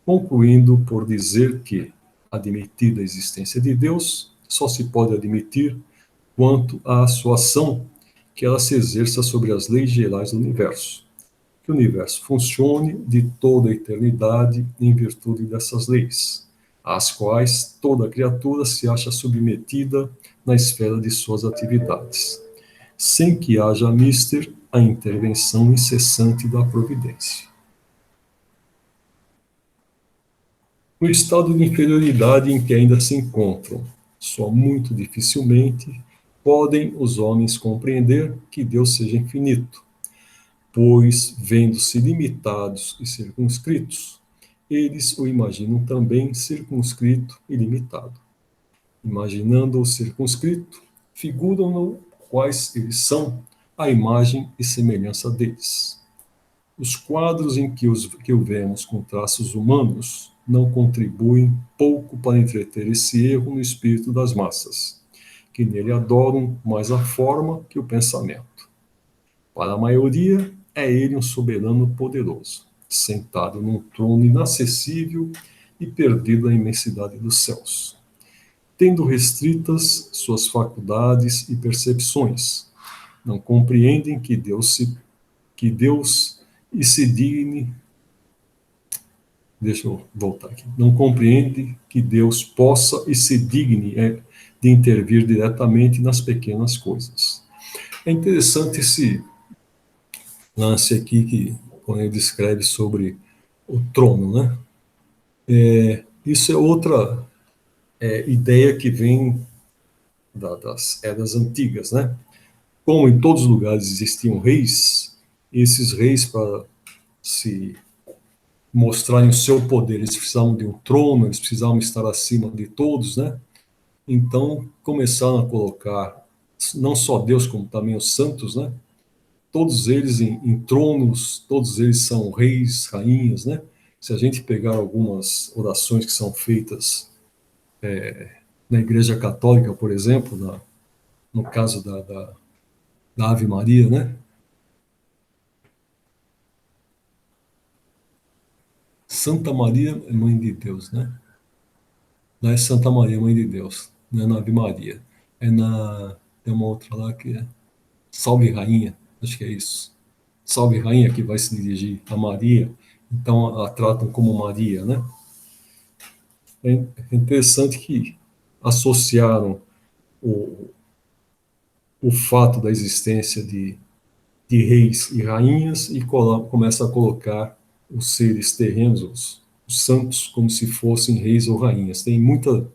concluindo por dizer que, admitida a existência de Deus, só se pode admitir quanto à sua ação, que ela se exerça sobre as leis gerais do universo. Que o universo funcione de toda a eternidade em virtude dessas leis, às quais toda criatura se acha submetida na esfera de suas atividades, sem que haja mister a intervenção incessante da providência. No estado de inferioridade em que ainda se encontram, só muito dificilmente podem os homens compreender que Deus seja infinito, pois, vendo-se limitados e circunscritos, eles o imaginam também circunscrito e limitado. Imaginando-o circunscrito, figuram-no quais eles são, a imagem e semelhança deles. Os quadros em que o vemos com traços humanos não contribuem pouco para entreter esse erro no espírito das massas, que nele adoram mais a forma que o pensamento. Para a maioria, é ele um soberano poderoso, sentado num trono inacessível e perdido na imensidade dos céus, tendo restritas suas faculdades e percepções. Não compreendem que Deus e se digne. Deixa eu voltar aqui. Não compreende que Deus possa e se digne de intervir diretamente nas pequenas coisas. É interessante esse lance aqui que quando ele descreve sobre o trono, né? Isso é outra ideia que vem das eras antigas, né? Como em todos os lugares existiam reis, esses reis, para se mostrarem o seu poder, eles precisavam de um trono, eles precisavam estar acima de todos, né? Então começaram a colocar não só Deus, como também os santos, né? Todos eles em tronos, todos eles são reis, rainhas, né? Se a gente pegar algumas orações que são feitas na Igreja Católica, por exemplo, no caso da Ave Maria, né? Santa Maria é Mãe de Deus, né? Não é Santa Maria, Mãe de Deus. Não é na Ave Maria. Tem uma outra lá que é Salve Rainha. Acho que é isso. Salve Rainha, que vai se dirigir a Maria. Então a tratam como Maria, né? É interessante que associaram o fato da existência de reis e rainhas e começa a colocar os seres terrenos, os santos, como se fossem reis ou rainhas. Tem muita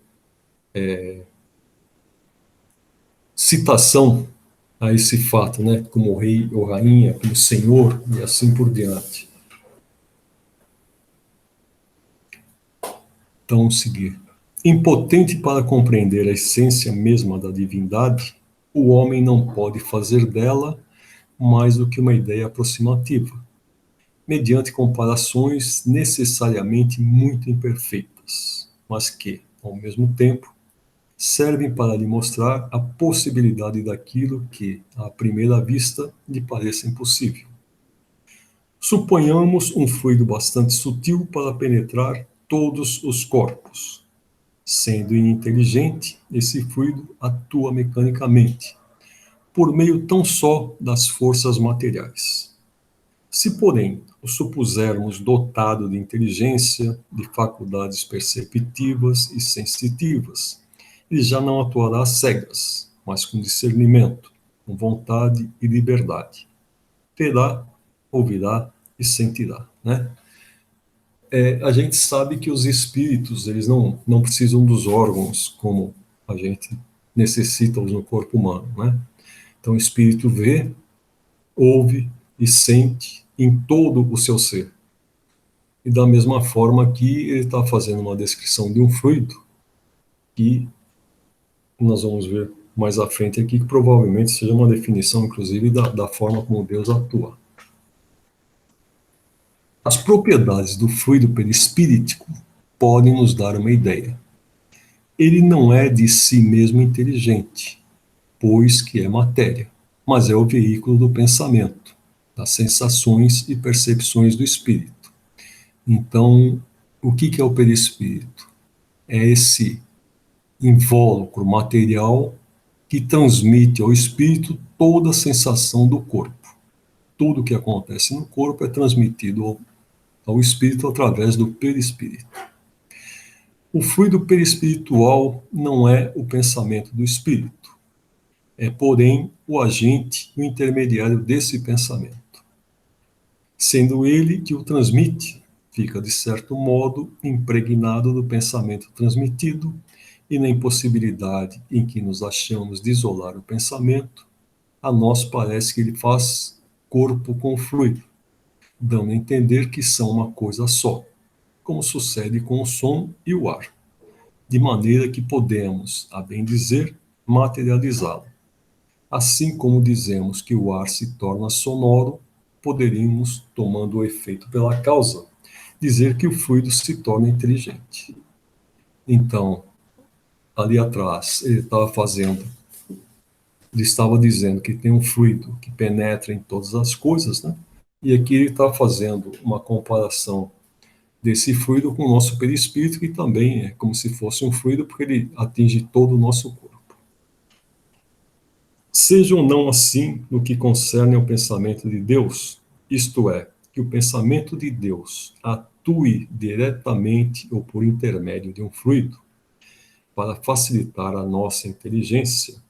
citação a esse fato, né? Como rei ou rainha, como senhor e assim por diante. Então, vamos seguir. Impotente para compreender a essência mesma da divindade, o homem não pode fazer dela mais do que uma ideia aproximativa, mediante comparações necessariamente muito imperfeitas, mas que, ao mesmo tempo, servem para lhe mostrar a possibilidade daquilo que, à primeira vista, lhe pareça impossível. Suponhamos um fluido bastante sutil para penetrar todos os corpos. Sendo ininteligente, esse fluido atua mecanicamente, por meio tão só das forças materiais. Se, porém, o supusermos dotado de inteligência, de faculdades perceptivas e sensitivas, ele já não atuará às cegas, mas com discernimento, com vontade e liberdade. Terá, ouvirá e sentirá, né? A gente sabe que os espíritos, eles não precisam dos órgãos como a gente necessita-os no corpo humano, né? Então o espírito vê, ouve e sente em todo o seu ser. E da mesma forma que ele está fazendo uma descrição de um fluido, que nós vamos ver mais à frente aqui, que provavelmente seja uma definição, inclusive, da forma como Deus atua. As propriedades do fluido perispíritico podem nos dar uma ideia. Ele não é de si mesmo inteligente, pois que é matéria, mas é o veículo do pensamento, das sensações e percepções do espírito. Então, o que é o perispírito? É esse invólucro material que transmite ao espírito toda a sensação do corpo. Tudo que acontece no corpo é transmitido ao espírito através do perispírito. O fluido perispiritual não é o pensamento do espírito, é, porém, o agente, o intermediário desse pensamento. Sendo ele que o transmite, fica, de certo modo, impregnado do pensamento transmitido, e na impossibilidade em que nos achamos de isolar o pensamento, a nós parece que ele faz corpo com o fluido, dando a entender que são uma coisa só, como sucede com o som e o ar, de maneira que podemos, a bem dizer, materializá-lo. Assim como dizemos que o ar se torna sonoro, poderíamos, tomando o efeito pela causa, dizer que o fluido se torna inteligente. Então, ali atrás, ele estava dizendo que tem um fluido que penetra em todas as coisas, né? E aqui ele está fazendo uma comparação desse fluido com o nosso perispírito, que também é como se fosse um fluido, porque ele atinge todo o nosso corpo. Seja ou não assim no que concerne ao pensamento de Deus, isto é, que o pensamento de Deus atue diretamente ou por intermédio de um fluido, para facilitar a nossa inteligência,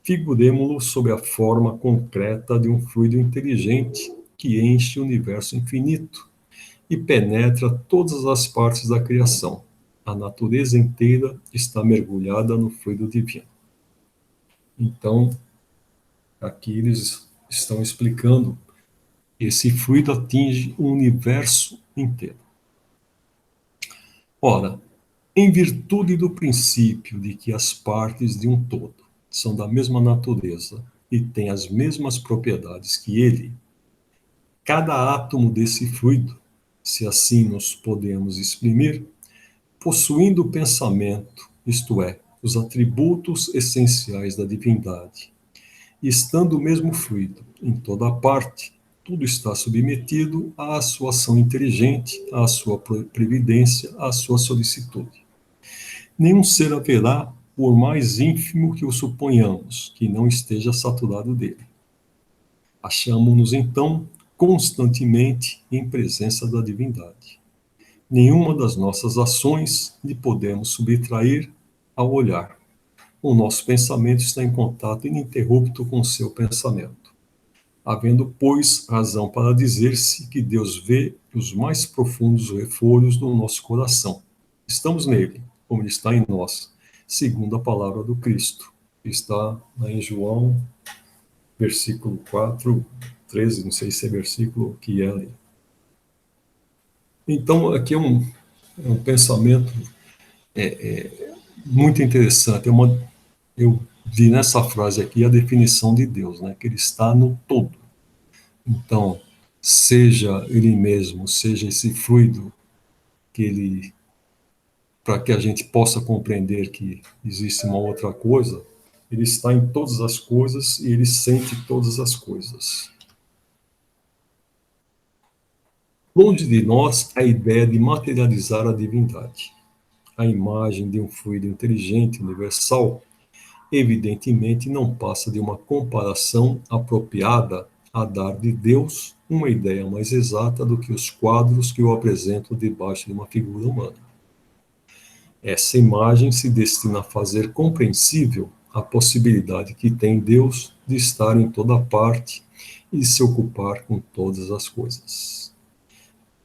figuremo-lo sob a forma concreta de um fluido inteligente que enche o universo infinito e penetra todas as partes da criação. A natureza inteira está mergulhada no fluido divino. Então, aqui eles estão explicando que esse fluido atinge o universo inteiro. Ora, em virtude do princípio de que as partes de um todo são da mesma natureza e têm as mesmas propriedades que ele, cada átomo desse fluido, se assim nos podemos exprimir, possuindo o pensamento, isto é, os atributos essenciais da divindade, e estando o mesmo fluido em toda parte, Tudo está submetido à sua ação inteligente, à sua previdência, à sua solicitude. Nenhum ser haverá, por mais ínfimo que o suponhamos, que não esteja saturado dele. Achamo-nos, então, constantemente em presença da divindade. Nenhuma das nossas ações lhe podemos subtrair ao olhar. O nosso pensamento está em contato ininterrupto com o seu pensamento. Havendo, pois, razão para dizer-se que Deus vê os mais profundos refolhos do nosso coração. Estamos nele, como ele está em nós, segundo a palavra do Cristo. Está em João, versículo 4, 13, não sei se é versículo que é ali. Então, aqui é um pensamento muito interessante. Eu vi nessa frase aqui a definição de Deus, né? Que ele está no todo. Então, seja ele mesmo, seja esse fluido que ele, para que a gente possa compreender que existe uma outra coisa, ele está em todas as coisas e ele sente todas as coisas. Longe de nós a ideia de materializar a divindade. A imagem de um fluido inteligente, universal, evidentemente não passa de uma comparação apropriada a dar de Deus uma ideia mais exata do que os quadros que o apresentam debaixo de uma figura humana. Essa imagem se destina a fazer compreensível a possibilidade que tem Deus de estar em toda parte e de se ocupar com todas as coisas.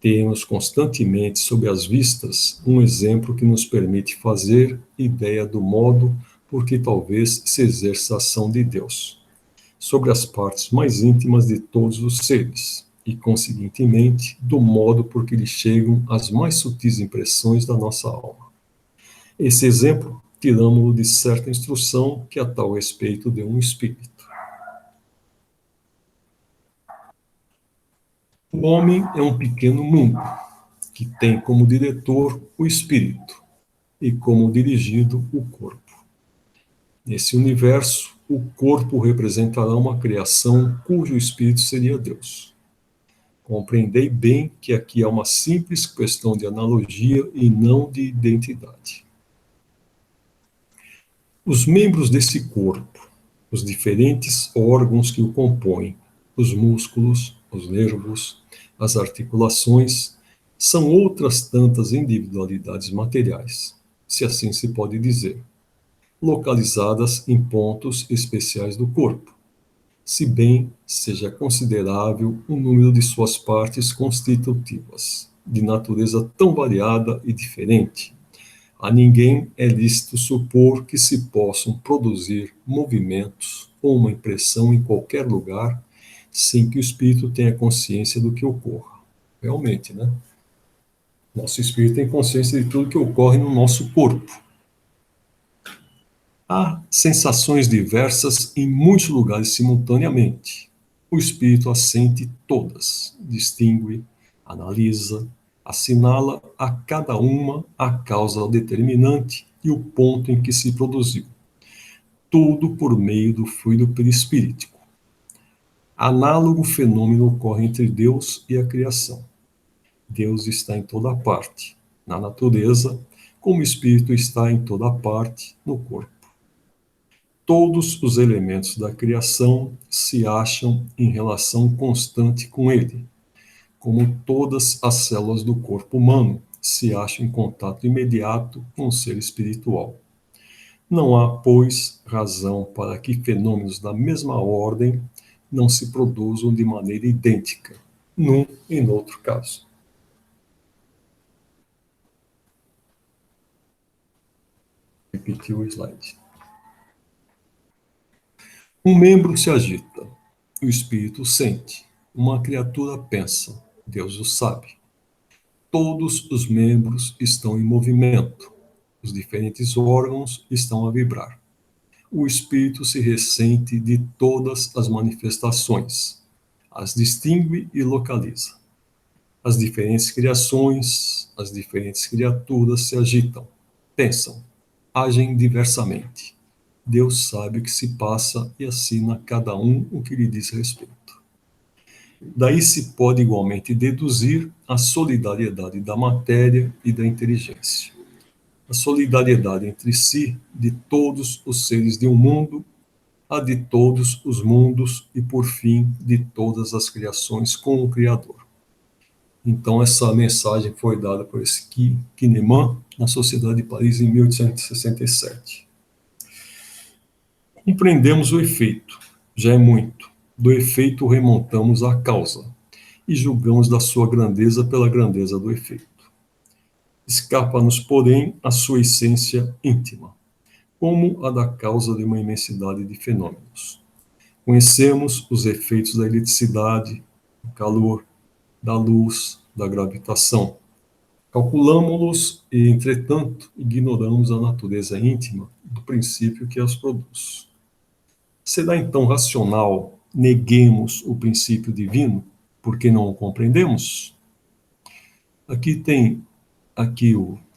Temos constantemente sob as vistas um exemplo que nos permite fazer ideia do modo por que talvez se exerça a ação de Deus sobre as partes mais íntimas de todos os seres e, conseguintemente, do modo por que lhe chegam as mais sutis impressões da nossa alma. Esse exemplo tiramo-lo de certa instrução que a tal respeito deu um espírito. O homem é um pequeno mundo que tem como diretor o espírito e como dirigido o corpo. Nesse universo, o corpo representará uma criação cujo espírito seria Deus. Compreendei bem que aqui há uma simples questão de analogia e não de identidade. Os membros desse corpo, os diferentes órgãos que o compõem, os músculos, os nervos, as articulações, são outras tantas individualidades materiais, se assim se pode dizer, localizadas em pontos especiais do corpo, se bem seja considerável o número de suas partes constitutivas, de natureza tão variada e diferente. A ninguém é lícito supor que se possam produzir movimentos ou uma impressão em qualquer lugar sem que o espírito tenha consciência do que ocorra. Realmente, né? Nosso espírito tem consciência de tudo que ocorre no nosso corpo. Há sensações diversas em muitos lugares simultaneamente. O espírito as sente todas, distingue, analisa, assinala a cada uma a causa determinante e o ponto em que se produziu. Tudo por meio do fluido perispíritico. Análogo fenômeno ocorre entre Deus e a criação. Deus está em toda parte, na natureza, como o espírito está em toda parte, no corpo. Todos os elementos da criação se acham em relação constante com ele, como todas as células do corpo humano se acham em contato imediato com o ser espiritual. Não há, pois, razão para que fenômenos da mesma ordem não se produzam de maneira idêntica, num e no outro caso. Repetiu o slide. Um membro se agita, o espírito sente, uma criatura pensa, Deus o sabe. Todos os membros estão em movimento, os diferentes órgãos estão a vibrar. O espírito se ressente de todas as manifestações, as distingue e localiza. As diferentes criações, as diferentes criaturas se agitam, pensam, agem diversamente. Deus sabe o que se passa e assina a cada um o que lhe diz respeito. Daí se pode igualmente deduzir a solidariedade da matéria e da inteligência. A solidariedade entre si de todos os seres de um mundo, a de todos os mundos e, por fim, de todas as criações com o Criador. Então, essa mensagem foi dada por esse Kahneman na Sociedade de Paris em 1867. Compreendemos o efeito, já é muito. Do efeito remontamos à causa e julgamos da sua grandeza pela grandeza do efeito. Escapa-nos, porém, a sua essência íntima, como a da causa de uma imensidade de fenômenos. Conhecemos os efeitos da eletricidade, do calor, da luz, da gravitação. Calculamos-los e, entretanto, ignoramos a natureza íntima do princípio que as produz. Será então racional neguemos o princípio divino porque não o compreendemos?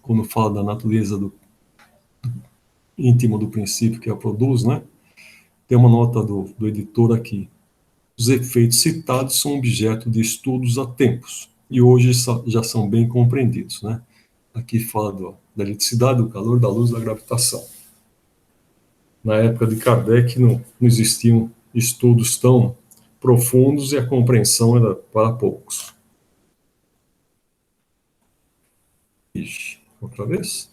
Quando fala da natureza íntimo do princípio que a produz, né? Tem uma nota do editor aqui. Os efeitos citados são objeto de estudos há tempos e hoje já são bem compreendidos, né? Aqui fala da eletricidade, do calor, da luz, da gravitação. Na época de Kardec não existiam estudos tão profundos e a compreensão era para poucos. Ixi, outra vez?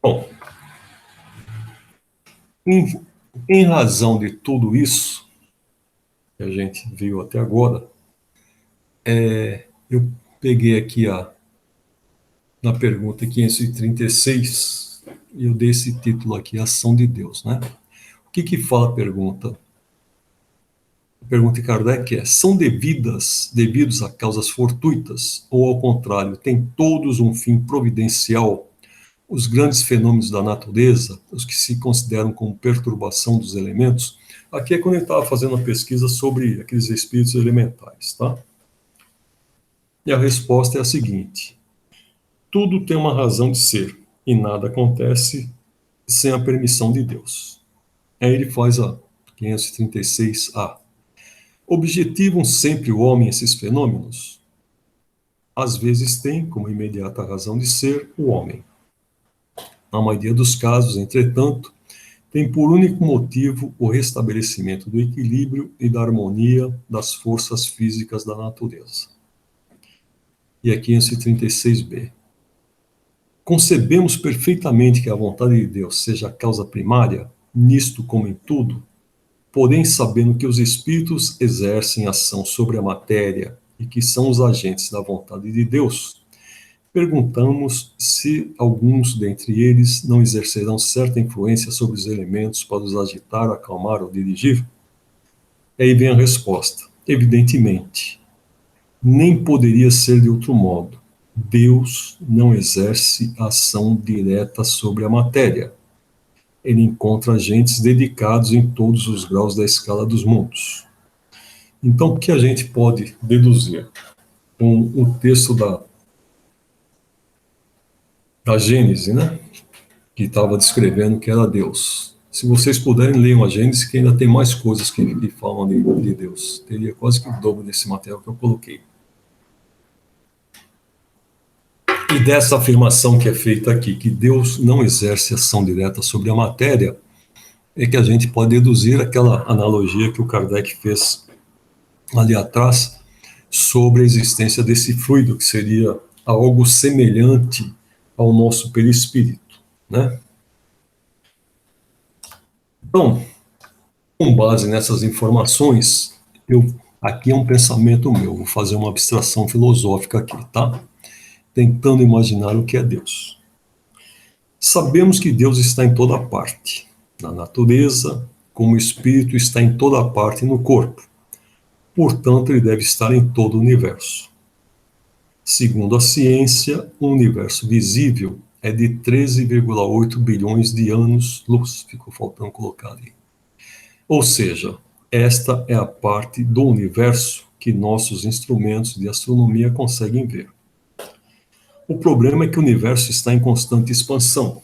Bom, em razão de tudo isso que a gente viu até agora, eu peguei aqui na pergunta 536 e eu dei esse título aqui, Ação de Deus, né? O que fala a pergunta? A pergunta de Kardec é: são devidos a causas fortuitas ou, ao contrário, têm todos um fim providencial? Os grandes fenômenos da natureza, os que se consideram como perturbação dos elementos, aqui é quando ele estava fazendo a pesquisa sobre aqueles espíritos elementais, tá? E a resposta é a seguinte: tudo tem uma razão de ser, e nada acontece sem a permissão de Deus. Aí ele faz a 536A. Objetivam sempre o homem esses fenômenos? Às vezes tem como imediata razão de ser o homem. Na maioria dos casos, entretanto, tem por único motivo o restabelecimento do equilíbrio e da harmonia das forças físicas da natureza. E aqui 536b. Concebemos perfeitamente que a vontade de Deus seja a causa primária, nisto como em tudo, porém sabendo que os espíritos exercem ação sobre a matéria e que são os agentes da vontade de Deus, perguntamos se alguns dentre eles não exercerão certa influência sobre os elementos para os agitar, acalmar ou dirigir? E aí vem a resposta. Evidentemente, nem poderia ser de outro modo. Deus não exerce ação direta sobre a matéria. Ele encontra agentes dedicados em todos os graus da escala dos mundos. Então, o que a gente pode deduzir com o texto da Gênese, né? Que estava descrevendo que era Deus. Se vocês puderem, leiam a Gênese, que ainda tem mais coisas que falam de Deus. Teria quase que o dobro desse material que eu coloquei. E dessa afirmação que é feita aqui, que Deus não exerce ação direta sobre a matéria, é que a gente pode deduzir aquela analogia que o Kardec fez ali atrás sobre a existência desse fluido, que seria algo semelhante ao nosso perispírito, né? Então, com base nessas informações, aqui é um pensamento meu, vou fazer uma abstração filosófica aqui, tá? Tentando imaginar o que é Deus. Sabemos que Deus está em toda parte, na natureza, como o espírito está em toda parte no corpo. Portanto, ele deve estar em todo o universo. Segundo a ciência, o universo visível é de 13,8 bilhões de anos-luz. Ficou faltando colocar ali. Ou seja, esta é a parte do universo que nossos instrumentos de astronomia conseguem ver. O problema é que o universo está em constante expansão.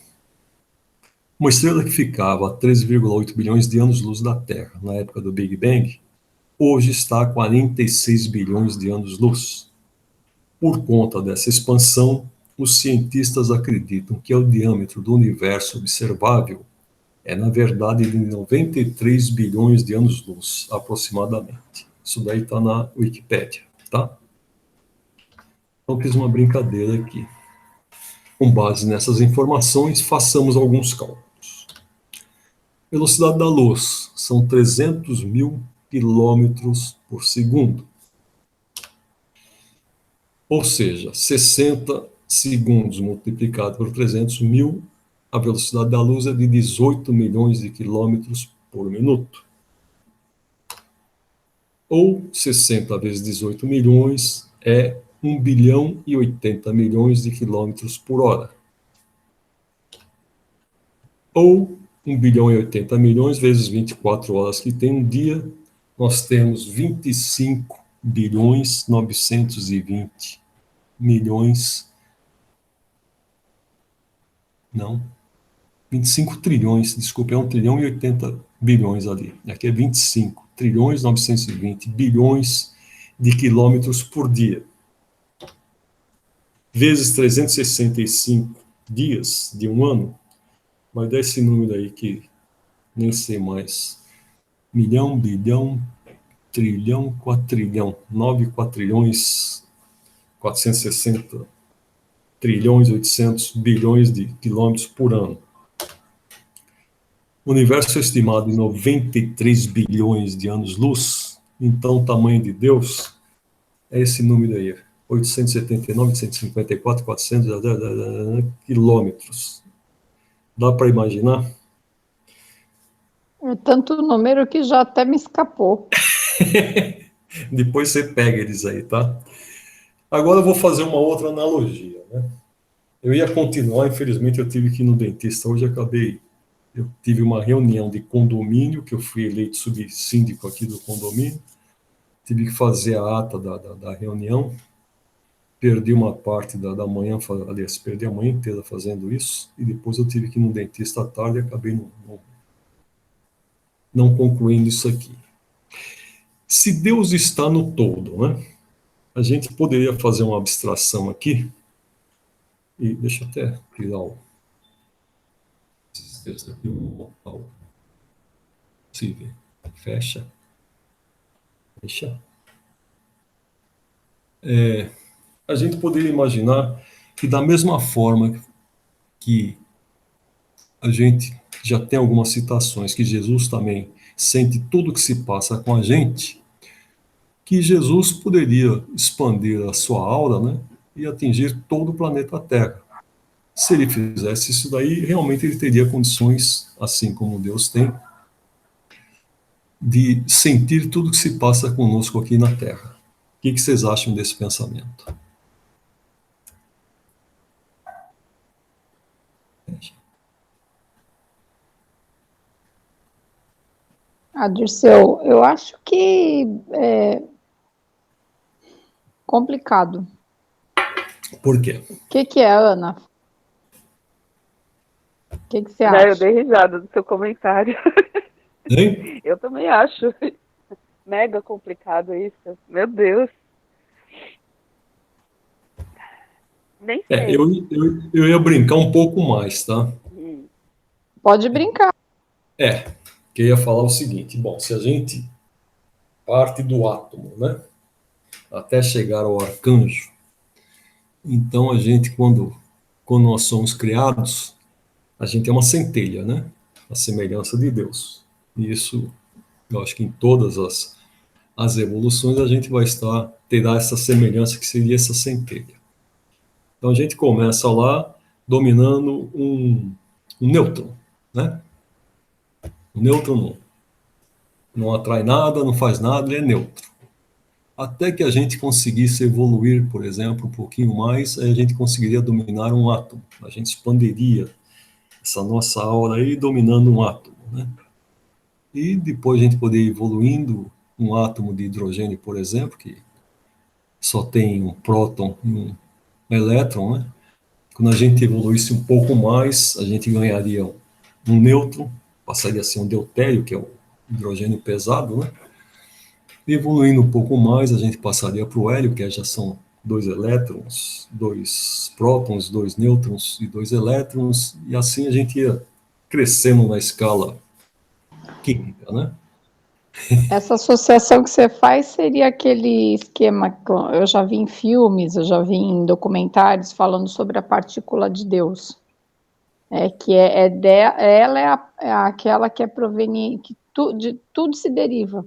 Uma estrela que ficava a 13,8 bilhões de anos-luz da Terra, na época do Big Bang, hoje está a 46 bilhões de anos-luz. Por conta dessa expansão, os cientistas acreditam que o diâmetro do universo observável é, na verdade, de 93 bilhões de anos-luz, aproximadamente. Isso daí está na Wikipédia, tá? Então, fiz uma brincadeira aqui. Com base nessas informações, façamos alguns cálculos. Velocidade da luz são 300 mil quilômetros por segundo. Ou seja, 60 segundos multiplicado por 300 mil, a velocidade da luz é de 18 milhões de quilômetros por minuto. Ou 60 vezes 18 milhões é 1 bilhão e 80 milhões de quilômetros por hora. Ou 1 bilhão e 80 milhões vezes 24 horas que tem um dia, nós temos 25 bilhões 920 milhões, não, 25 trilhões, desculpa, é 1 trilhão e 80 bilhões ali. Aqui é 25 trilhões 920 bilhões de quilômetros por dia. Vezes 365 dias de um ano, vai dar esse número aí que nem sei mais. Milhão, bilhão, trilhão, quatrilhão, 9 quatrilhões, 460 trilhões, 800 bilhões de quilômetros por ano. O universo é estimado em 93 bilhões de anos-luz, então o tamanho de Deus é esse número aí, 879, 854, 400 quilômetros. Dá para imaginar? É tanto número que já até me escapou. Depois você pega eles aí, tá? Agora eu vou fazer uma outra analogia, né? Eu ia continuar, infelizmente eu tive que ir no dentista hoje, eu tive uma reunião de condomínio, que eu fui eleito subsíndico aqui do condomínio, tive que fazer a ata da reunião, perdi uma parte da manhã, aliás, perdi a manhã inteira fazendo isso, e depois eu tive que ir no dentista à tarde e acabei não concluindo isso aqui. Se Deus está no todo, né? A gente poderia fazer uma abstração aqui, e deixa eu até tirar o texto aqui, se ver. Fecha. Fecha. A gente poderia imaginar que da mesma forma que a gente já tem algumas citações que Jesus também sente tudo que se passa com a gente, que Jesus poderia expandir a sua aura, né, e atingir todo o planeta Terra. Se ele fizesse isso daí, realmente ele teria condições, assim como Deus tem, de sentir tudo que se passa conosco aqui na Terra. O que vocês acham desse pensamento? Dirceu, eu acho que é complicado. Por quê? O que é, Ana? O que você Eu acha? dei risada do seu comentário. Hein? Eu também acho mega complicado isso. Meu Deus. Nem sei. Eu ia brincar um pouco mais, tá? Pode brincar. Que eu ia falar o seguinte, bom, se a gente parte do átomo, né, até chegar ao arcanjo, então a gente, quando nós somos criados, a gente é uma centelha, né, a semelhança de Deus. E isso, eu acho que em todas as evoluções a gente vai terá essa semelhança que seria essa centelha. Então a gente começa lá dominando um nêutron, né? O nêutron não atrai nada, não faz nada, ele é neutro. Até que a gente conseguisse evoluir, por exemplo, um pouquinho mais, a gente conseguiria dominar um átomo. A gente expandiria essa nossa aura aí dominando um átomo, né? E depois a gente poderia ir evoluindo um átomo de hidrogênio, por exemplo, que só tem um próton e um elétron, né? Quando a gente evoluísse um pouco mais, a gente ganharia um nêutron, passaria a ser um deutério, que é o hidrogênio pesado, né? Evoluindo um pouco mais, a gente passaria para o hélio, que já são 2 elétrons, 2 prótons, 2 nêutrons e 2 elétrons, e assim a gente ia crescendo na escala química, né? Essa associação que você faz seria aquele esquema que eu já vi em filmes, eu já vi em documentários falando sobre a partícula de Deus. Ela é aquela que é proveniente, de tudo se deriva.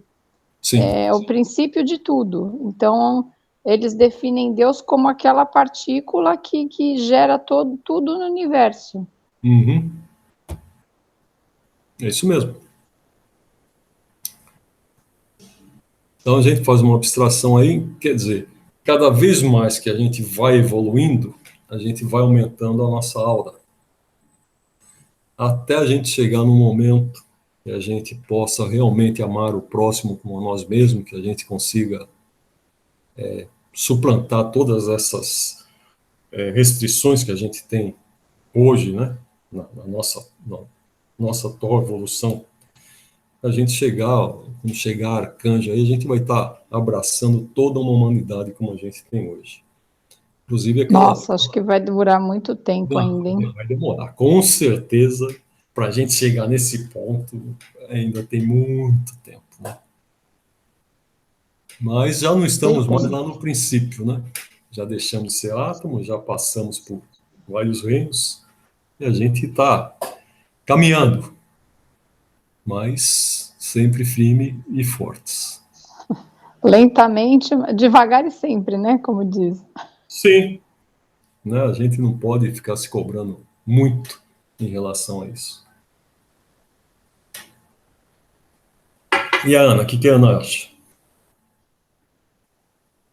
Sim. É o princípio de tudo. Então, eles definem Deus como aquela partícula que gera tudo no universo. Uhum. É isso mesmo. Então a gente faz uma abstração aí, quer dizer, cada vez mais que a gente vai evoluindo, a gente vai aumentando a nossa aura. Até a gente chegar num momento que a gente possa realmente amar o próximo como a nós mesmos, que a gente consiga suplantar todas essas restrições que a gente tem hoje, né, na nossa atual evolução. A gente quando chegar a arcanjo aí, a gente vai estar abraçando toda uma humanidade como a gente tem hoje. Inclusive aquela... Nossa, acho que vai durar muito tempo Não, ainda, hein? vai demorar. Com certeza, para a gente chegar nesse ponto, ainda tem muito tempo, né? Mas já não estamos mais lá no princípio, né? Já deixamos de ser átomo, já passamos por vários reinos, e a gente está caminhando, mas sempre firme e fortes. Lentamente, devagar e sempre, né? Como diz. Sim, né? A gente não pode ficar se cobrando muito em relação a isso. E a Ana, o que a Ana acha?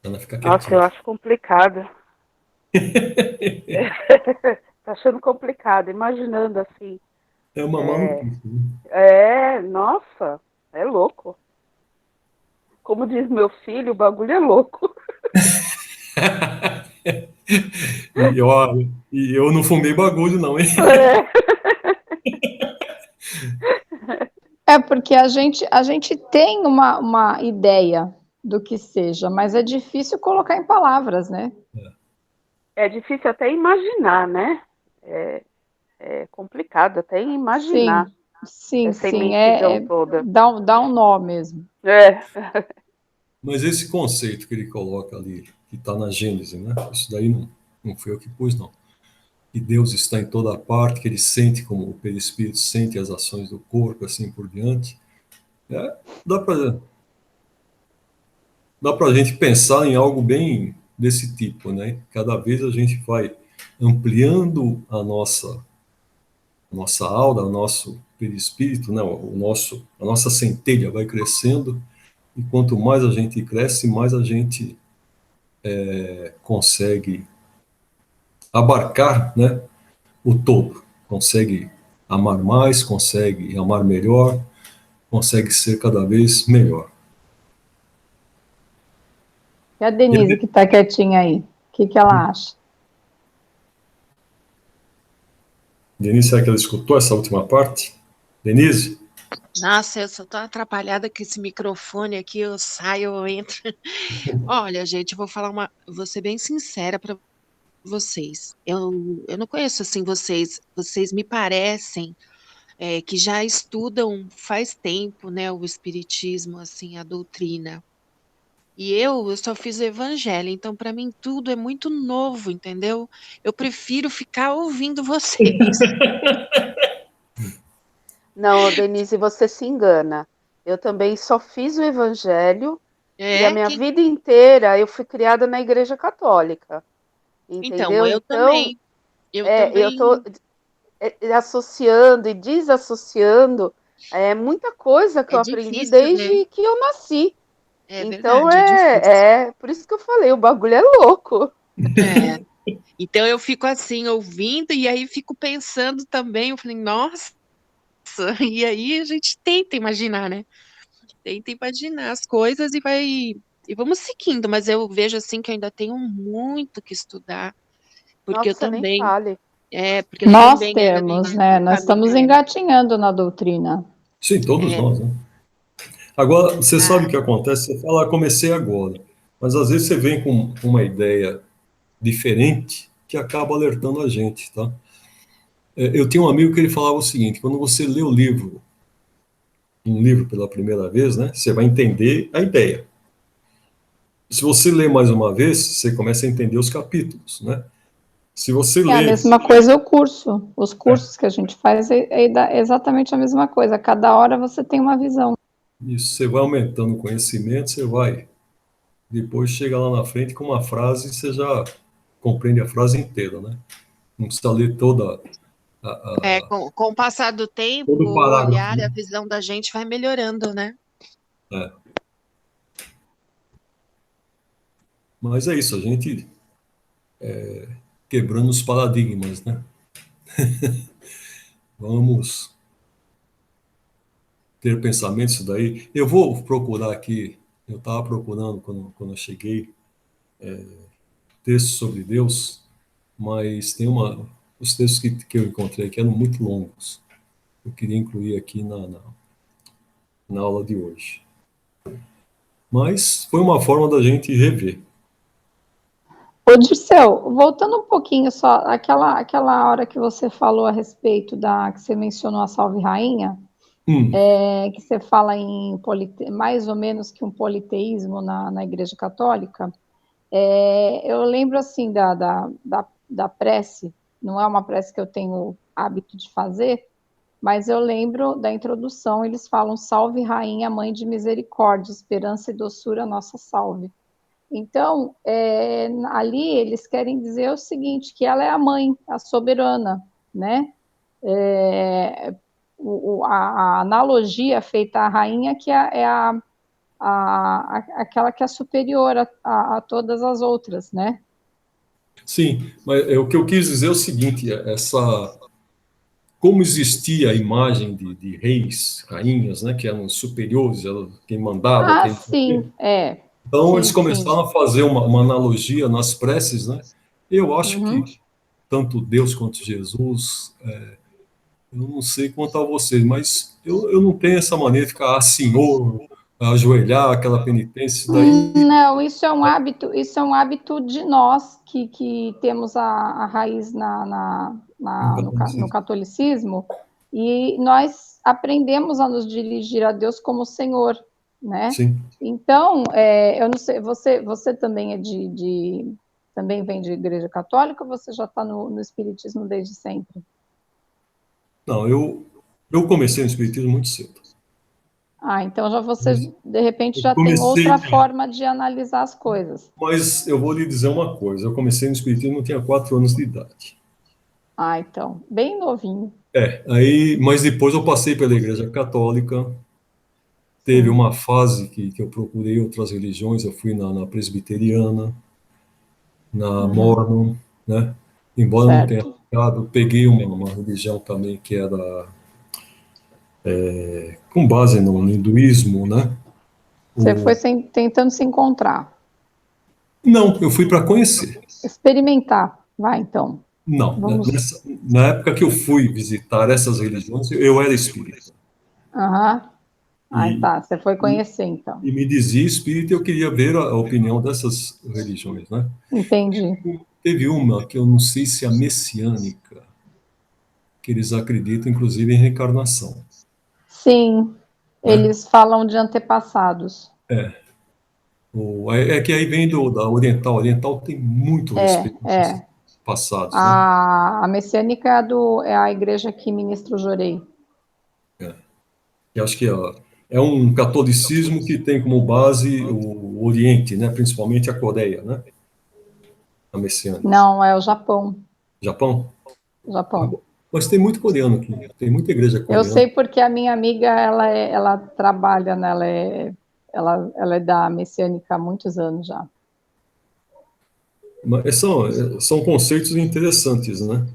A Ana fica Nossa, eu quietinha. acho complicado. Tá achando complicado, imaginando assim. É uma maluquice, né? Nossa, é louco. Como diz meu filho, o bagulho é louco. E eu não fumei bagulho, não, hein? É porque a gente tem uma ideia do que seja, mas é difícil colocar em palavras, né? É difícil até imaginar, né? É complicado até imaginar essa Sim, imensidão toda. dá um nó mesmo. É. Mas esse conceito que ele coloca ali, que está na Gênese, né? Isso daí não foi eu que pus, não. Que Deus está em toda parte, que ele sente como o perispírito sente as ações do corpo, assim por diante. É, dá para a gente pensar em algo bem desse tipo, né? Cada vez a gente vai ampliando a nossa aura, o nosso perispírito, né? A nossa centelha vai crescendo, e quanto mais a gente cresce, mais a gente consegue abarcar, né, o todo, consegue amar mais, consegue amar melhor, consegue ser cada vez melhor. E a Denise, que está quietinha aí, o que ela acha? Denise, será que ela escutou essa última parte? Denise? Nossa, eu só tô atrapalhada com esse microfone aqui, eu saio, eu entro. Olha, gente, vou ser bem sincera para vocês. Eu não conheço assim vocês me parecem que já estudam faz tempo, né, o espiritismo, assim, a doutrina. E eu só fiz o evangelho, então para mim tudo é muito novo, entendeu? Eu prefiro ficar ouvindo vocês. Não, Denise, você se engana. Eu também só fiz o evangelho e a É, minha vida inteira eu fui criada na Igreja Católica. então, Entendeu? eu Então, também. Eu eu tô também. associando e desassociando muita coisa que É eu aprendi difícil, né? desde que eu nasci. É Então verdade, é difícil. por isso que eu falei, o bagulho é louco. É. Então eu fico assim ouvindo e aí fico pensando também, eu falei, nossa, e aí a gente tenta imaginar, né? Tenta imaginar as coisas e vamos seguindo, mas eu vejo assim que eu ainda tenho muito que estudar, porque eu Nossa, nem também fale. Porque Nós também era temos, né? Nós estamos caminho, engatinhando na doutrina. Sim, todos nós, né? Agora, você sabe o que acontece? Você fala, comecei agora. Mas às vezes você vem com uma ideia diferente que acaba alertando a gente, tá? Eu tinha um amigo que ele falava o seguinte: quando você lê um livro pela primeira vez, né, você vai entender a ideia. Se você lê mais uma vez, você começa a entender os capítulos, né? Se você É a lê, mesma coisa o curso. Os cursos que a gente faz é exatamente a mesma coisa. Cada hora você tem uma visão. isso, você vai aumentando o conhecimento, você vai. Depois chega lá na frente com uma frase, você já compreende a frase inteira, né? Não precisa ler Com o passar do tempo, todo o o parágrafo, olhar, né? a visão da gente vai melhorando, né? É. Mas é isso, a gente quebrando os paradigmas, né? Vamos ter pensamentos daí. Eu vou procurar aqui, eu estava procurando quando eu cheguei, textos sobre Deus, mas os textos que eu encontrei aqui eram muito longos. Eu queria incluir aqui na aula de hoje. Mas foi uma forma da gente rever. Ô, Dirceu, voltando um pouquinho só, aquela hora que você falou a respeito que você mencionou a Salve Rainha, Hum, que você fala em mais ou menos que um politeísmo na Igreja Católica, eu lembro assim da prece, não é uma prece que eu tenho hábito de fazer, mas eu lembro da introdução, eles falam Salve Rainha, Mãe de Misericórdia, Esperança e Doçura, Nossa Salve. Então, ali eles querem dizer o seguinte, que ela é a mãe, a soberana, né? A analogia feita à rainha que aquela que é superior a todas as outras, né? sim, mas o que eu quis dizer é o seguinte: como existia a imagem de reis, rainhas, né, que eram superiores, quem mandava, Ah, quem. sim, Então eles sim, sim. começaram a fazer uma analogia nas preces, né? Eu acho que Uhum. tanto Deus quanto Jesus, eu não sei quanto a vocês, mas eu não tenho essa maneira de ficar, Senhor, ajoelhar, aquela penitência, isso daí. Não, isso é um hábito de nós que temos a raiz no catolicismo, e nós aprendemos a nos dirigir a Deus como Senhor, né? Sim. Então, eu não sei, você também também vem de igreja católica ou você já está no Espiritismo desde sempre? Não, eu comecei no Espiritismo muito cedo. Ah, então de repente, Eu já tem outra comecei, forma de analisar as coisas. mas eu vou lhe dizer uma coisa: eu comecei no Espiritismo, eu tinha 4 anos de idade. Ah, então, bem novinho. Mas depois eu passei pela Igreja Católica. Teve Sim. uma fase que eu procurei outras religiões, eu fui na presbiteriana, na Uhum. Mormon, né? Embora não tenha Certo. ficado, eu peguei uma religião também que era com base no hinduísmo, né? Você foi O, tentando se encontrar, não, eu fui para conhecer. experimentar. Vai, então. Não, né? Vamos. Na época que eu fui visitar essas religiões, eu era espírita. Aham. Ah, E, tá. Você foi e, conhecer, então. e me dizia espírita, e eu queria ver a opinião dessas religiões, né? Entendi. Teve uma que eu não sei se é a messiânica, que eles acreditam, inclusive, em reencarnação, Sim, né? eles falam de antepassados. É que aí vem da Oriental. A Oriental tem muito É, respeito aos é. passados, né? A messiânica é a igreja que ministra o Jorei. É. Eu acho que é um catolicismo que tem como base o Oriente, né? Principalmente a Coreia, né? A messiânica. Não, é o Japão. Japão? Japão. Mas tem muito coreano aqui. Tem muita igreja Eu coreana. sei porque a minha amiga, ela trabalha, né, ela é da messiânica há muitos anos já. Mas são conceitos interessantes, né?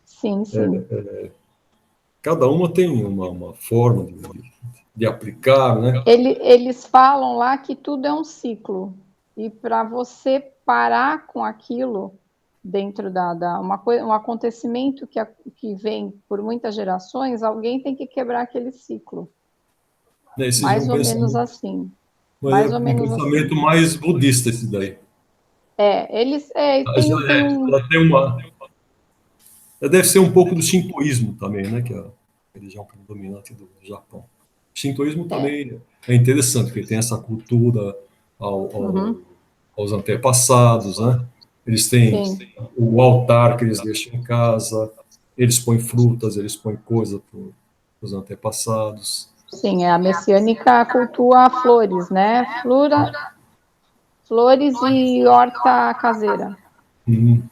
Sim, sim. Cada uma tem uma forma de aplicar, né? Eles falam lá que tudo é um ciclo. E para você parar com aquilo, dentro um acontecimento que vem por muitas gerações, alguém tem que quebrar aquele ciclo. Esse Mais é um ou menos pensamento, assim. mas Mais é ou um menos pensamento assim. mais budista esse daí. Eles tem um. Ela tem deve ser um pouco do shintoísmo também, né? Que é a religião predominante do Japão. O shintoísmo também é interessante, porque tem essa cultura Uhum, aos antepassados, né? Eles têm sim, o altar que eles deixam em casa, eles põem frutas, eles põem coisa para os antepassados. sim, a messiânica cultua flores, né? Flores e horta caseira. Uhum.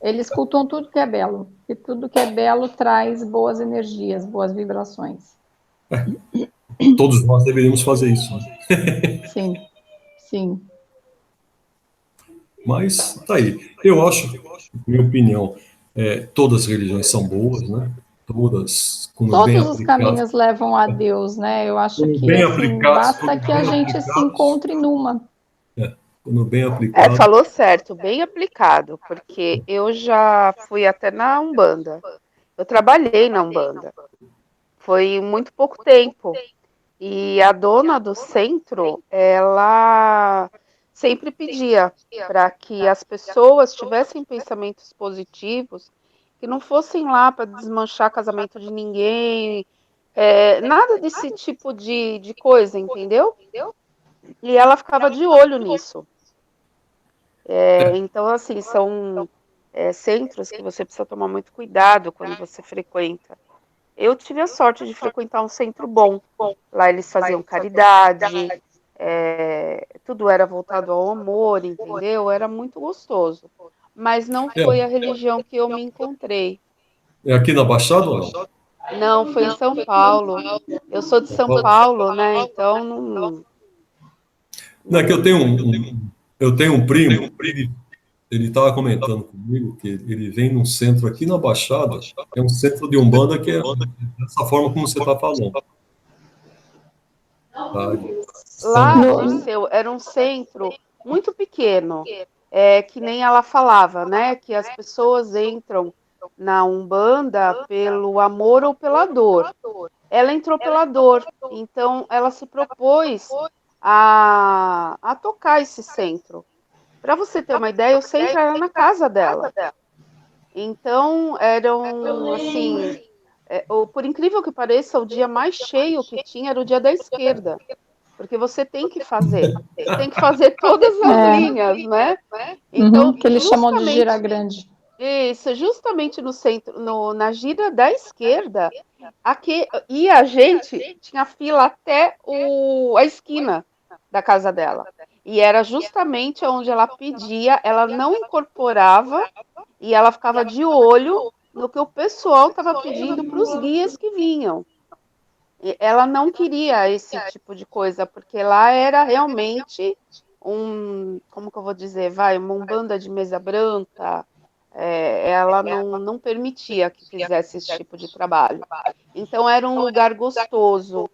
Eles cultuam tudo que é belo, e tudo que é belo traz boas energias, boas vibrações. Todos nós deveríamos fazer isso, né? Sim, sim. Mas tá aí. Eu acho, minha opinião, todas as religiões são boas, né? Todas, quando bem Todos os aplicadas, caminhos levam a Deus, né? Eu acho quando que, bem assim, aplicados, basta que a gente se encontre numa. quando bem aplicados, Falou certo, bem aplicado, porque eu já fui até na Umbanda. Eu trabalhei na Umbanda. Foi muito pouco tempo. E a dona do centro, ela sempre pedia para que as pessoas tivessem pensamentos positivos, que não fossem lá para desmanchar casamento de ninguém, nada desse tipo de coisa, entendeu? E ela ficava de olho nisso. Então, assim, são centros que você precisa tomar muito cuidado quando você frequenta. Eu tive a sorte de frequentar um centro bom. Lá eles faziam caridade, tudo era voltado ao amor, entendeu? Era muito gostoso. Mas não foi a religião que eu me encontrei. é aqui na Baixada ou não? Não, foi em São Paulo. Eu sou de São Paulo, né? Então Não, é que não. eu tenho um primo, ele estava comentando comigo que ele vem num centro aqui na Baixada, é um centro de Umbanda que é dessa forma como você está falando. Tá? Lá São, no seu era um centro muito pequeno, que nem ela falava, né? Que as pessoas entram na Umbanda pelo amor ou pela dor. Ela entrou pela dor, então ela se propôs a tocar esse centro. Para você ter uma ideia, o centro era na casa dela. Então eram assim, por incrível que pareça, o dia mais cheio que tinha era o dia da esquerda. Porque você tem que fazer. Você tem que fazer todas as linhas, né? Então, Que eles chamam de gira justamente grande. isso, justamente no centro, na gira da esquerda, e a gente tinha fila até a esquina da casa dela. E era justamente onde ela pedia, ela não incorporava e ela ficava de olho no que o pessoal estava pedindo para os guias que vinham. Ela não queria esse tipo de coisa, porque lá era realmente como que eu vou dizer, uma umbanda de mesa branca, ela não permitia que fizesse esse tipo de trabalho. Então era um lugar gostoso,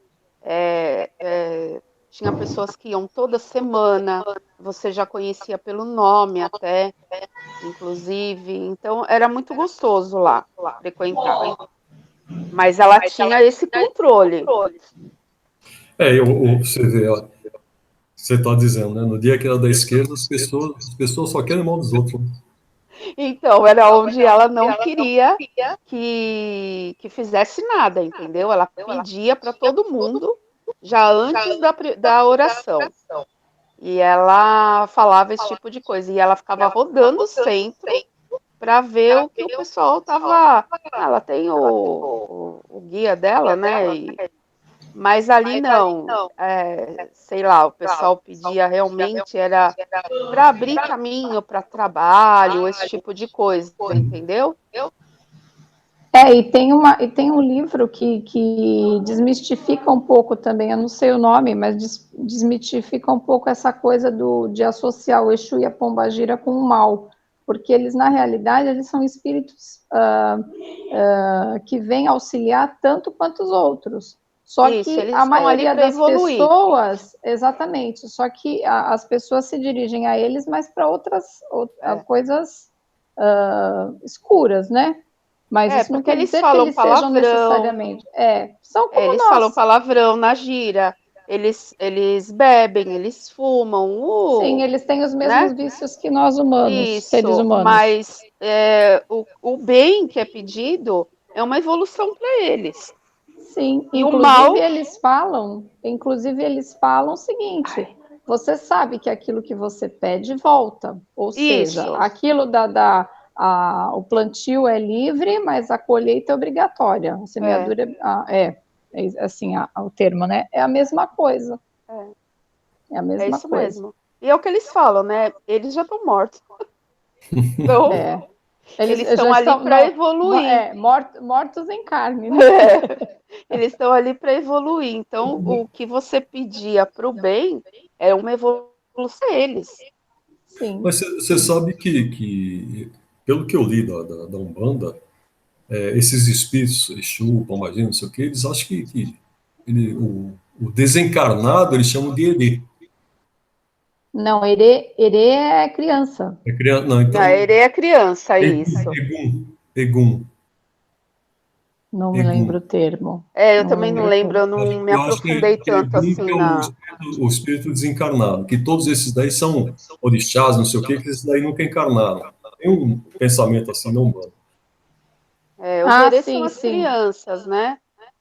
tinha pessoas que iam toda semana, você já conhecia pelo nome até, inclusive, então era muito gostoso lá frequentar. Mas ela tinha esse controle. você vê, ó, você está dizendo, né? No dia que era da esquerda, as pessoas só querem mal dos outros, né? Então, era onde ela não queria que fizesse nada, entendeu? Ela pedia para todo mundo já antes da oração. E ela falava esse tipo de coisa. E ela ficava rodando o centro para ver o que o pessoal estava. Ela tem o guia dela, né? Mas ali não. Sei lá, o pessoal pedia realmente era para abrir caminho para trabalho, esse tipo de coisa, entendeu? E tem um livro que desmistifica um pouco também, eu não sei o nome, mas desmistifica um pouco essa coisa de associar o Exu e a Pombagira com o mal, porque eles, na realidade, eles são espíritos que vêm auxiliar tanto quanto os outros. Só Isso, que eles a estão ali maioria para das evoluir. pessoas, exatamente, só que as pessoas se dirigem a eles, mas para outras coisas escuras, né? Mas isso não porque quer eles dizer que falam eles sejam palavrão, necessariamente. São como eles falam nós. palavrão na gíria, eles bebem, eles fumam, Sim, eles têm os mesmos né? vícios que nós humanos, seres Isso, humanos. mas o bem que é pedido é uma evolução para eles. Sim, E o mal, inclusive eles falam o seguinte: você sabe que aquilo que você pede volta, ou seja, isso, aquilo o plantio é livre, mas a colheita é obrigatória. A semeadura assim, o termo, né? É a mesma coisa. É a é mesma isso coisa. mesmo. E é o que eles falam, né? Eles já estão mortos. Então, Eles eles estão já ali estão para evoluir. mortos em carne, né? Eles estão ali para evoluir. Então, o que você pedia para o bem é uma evolução para eles. Sim. Mas você sabe que, pelo que eu li da Umbanda, esses espíritos, Exu, Pombagira, não sei o que, eles acham que o desencarnado eles chamam de Herê. Não, herê é criança. É criança, não, Não, então. ele é criança, Egum, isso. Egum, Egum, Não me lembro Egum. o termo. Eu Não também lembro não o lembro, termo. eu não me Eu acho aprofundei que tanto Egum que assim é na. o espírito desencarnado, que todos esses daí são orixás, não sei o que esses daí nunca encarnaram. Tem um pensamento assim, não humano. Os herês são Sim, as sim. crianças, né?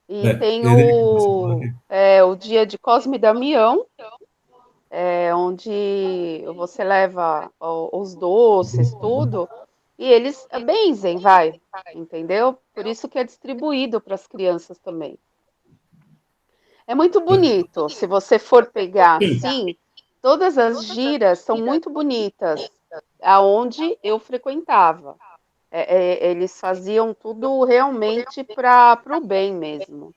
E tem Herê, o dia de Cosme e Damião, onde você leva os doces, tudo, e eles benzem, vai, entendeu? Por isso que é distribuído para as crianças também. É muito bonito, se você for pegar assim, todas as giras são muito bonitas, aonde eu frequentava. Eles faziam tudo realmente para o bem mesmo.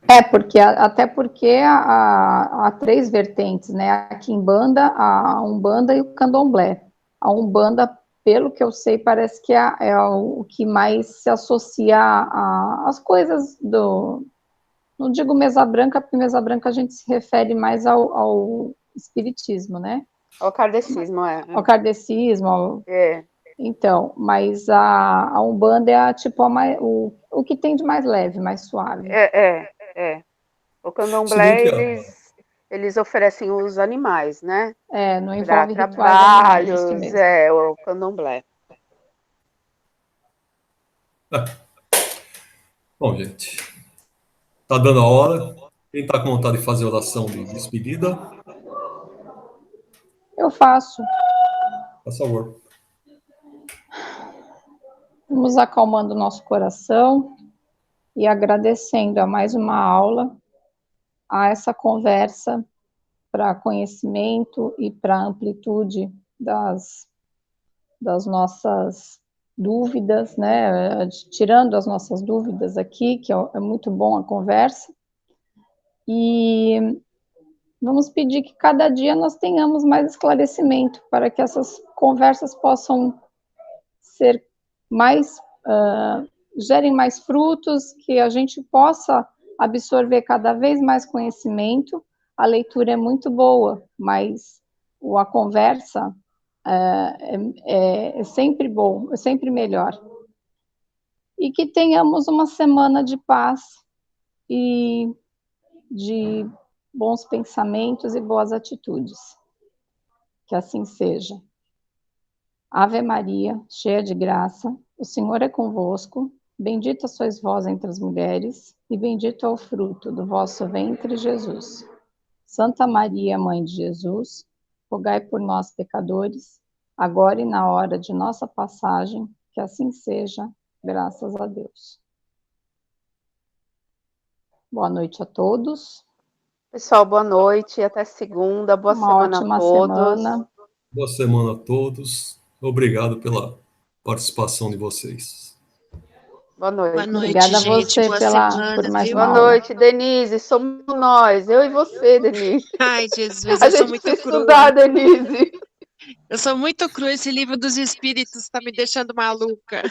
Até porque há três vertentes, né? A Quimbanda, a Umbanda e o Candomblé. A Umbanda, pelo que eu sei, parece que é o que mais se associa às coisas do... Não digo mesa branca, porque mesa branca a gente se refere mais ao espiritismo, né? O kardecismo, Ao kardecismo, é. então, mas a Umbanda é tipo o que tem de mais leve, mais suave. O se bem candomblé, que eles oferecem os animais, né? Não Para envolve rituais animais, isso trabalhos, mesmo. o candomblé. bom, gente, tá dando a hora. Quem tá com vontade de fazer oração de despedida, Eu faço. por favor. Vamos acalmando o nosso coração e agradecendo a mais uma aula, a essa conversa para conhecimento e para amplitude das nossas dúvidas, né? Tirando as nossas dúvidas aqui, que é muito bom a conversa. E vamos pedir que cada dia nós tenhamos mais esclarecimento para que essas conversas possam ser mais, gerem mais frutos, que a gente possa absorver cada vez mais conhecimento. A leitura é muito boa, mas a conversa é sempre bom, é sempre melhor. E que tenhamos uma semana de paz e de bons pensamentos e boas atitudes. Que assim seja. Ave Maria, cheia de graça, o Senhor é convosco, bendita sois vós entre as mulheres, e bendito é o fruto do vosso ventre, Jesus. Santa Maria, Mãe de Jesus, rogai por nós, pecadores, agora e na hora de nossa passagem, que assim seja, graças a Deus. Boa noite a todos. Pessoal, boa noite, até segunda, boa Uma semana a ótima todos. semana. Boa semana a todos. Obrigado pela participação de vocês. Boa noite. Boa noite, Obrigada a gente. você Boa por semana, mais viu? uma Boa aula. noite, Denise. Somos nós, eu e você, Denise. Ai, Jesus, A eu sou gente muito precisa crua. estudar, Denise. Eu sou muito crua. Esse livro dos espíritos está me deixando maluca.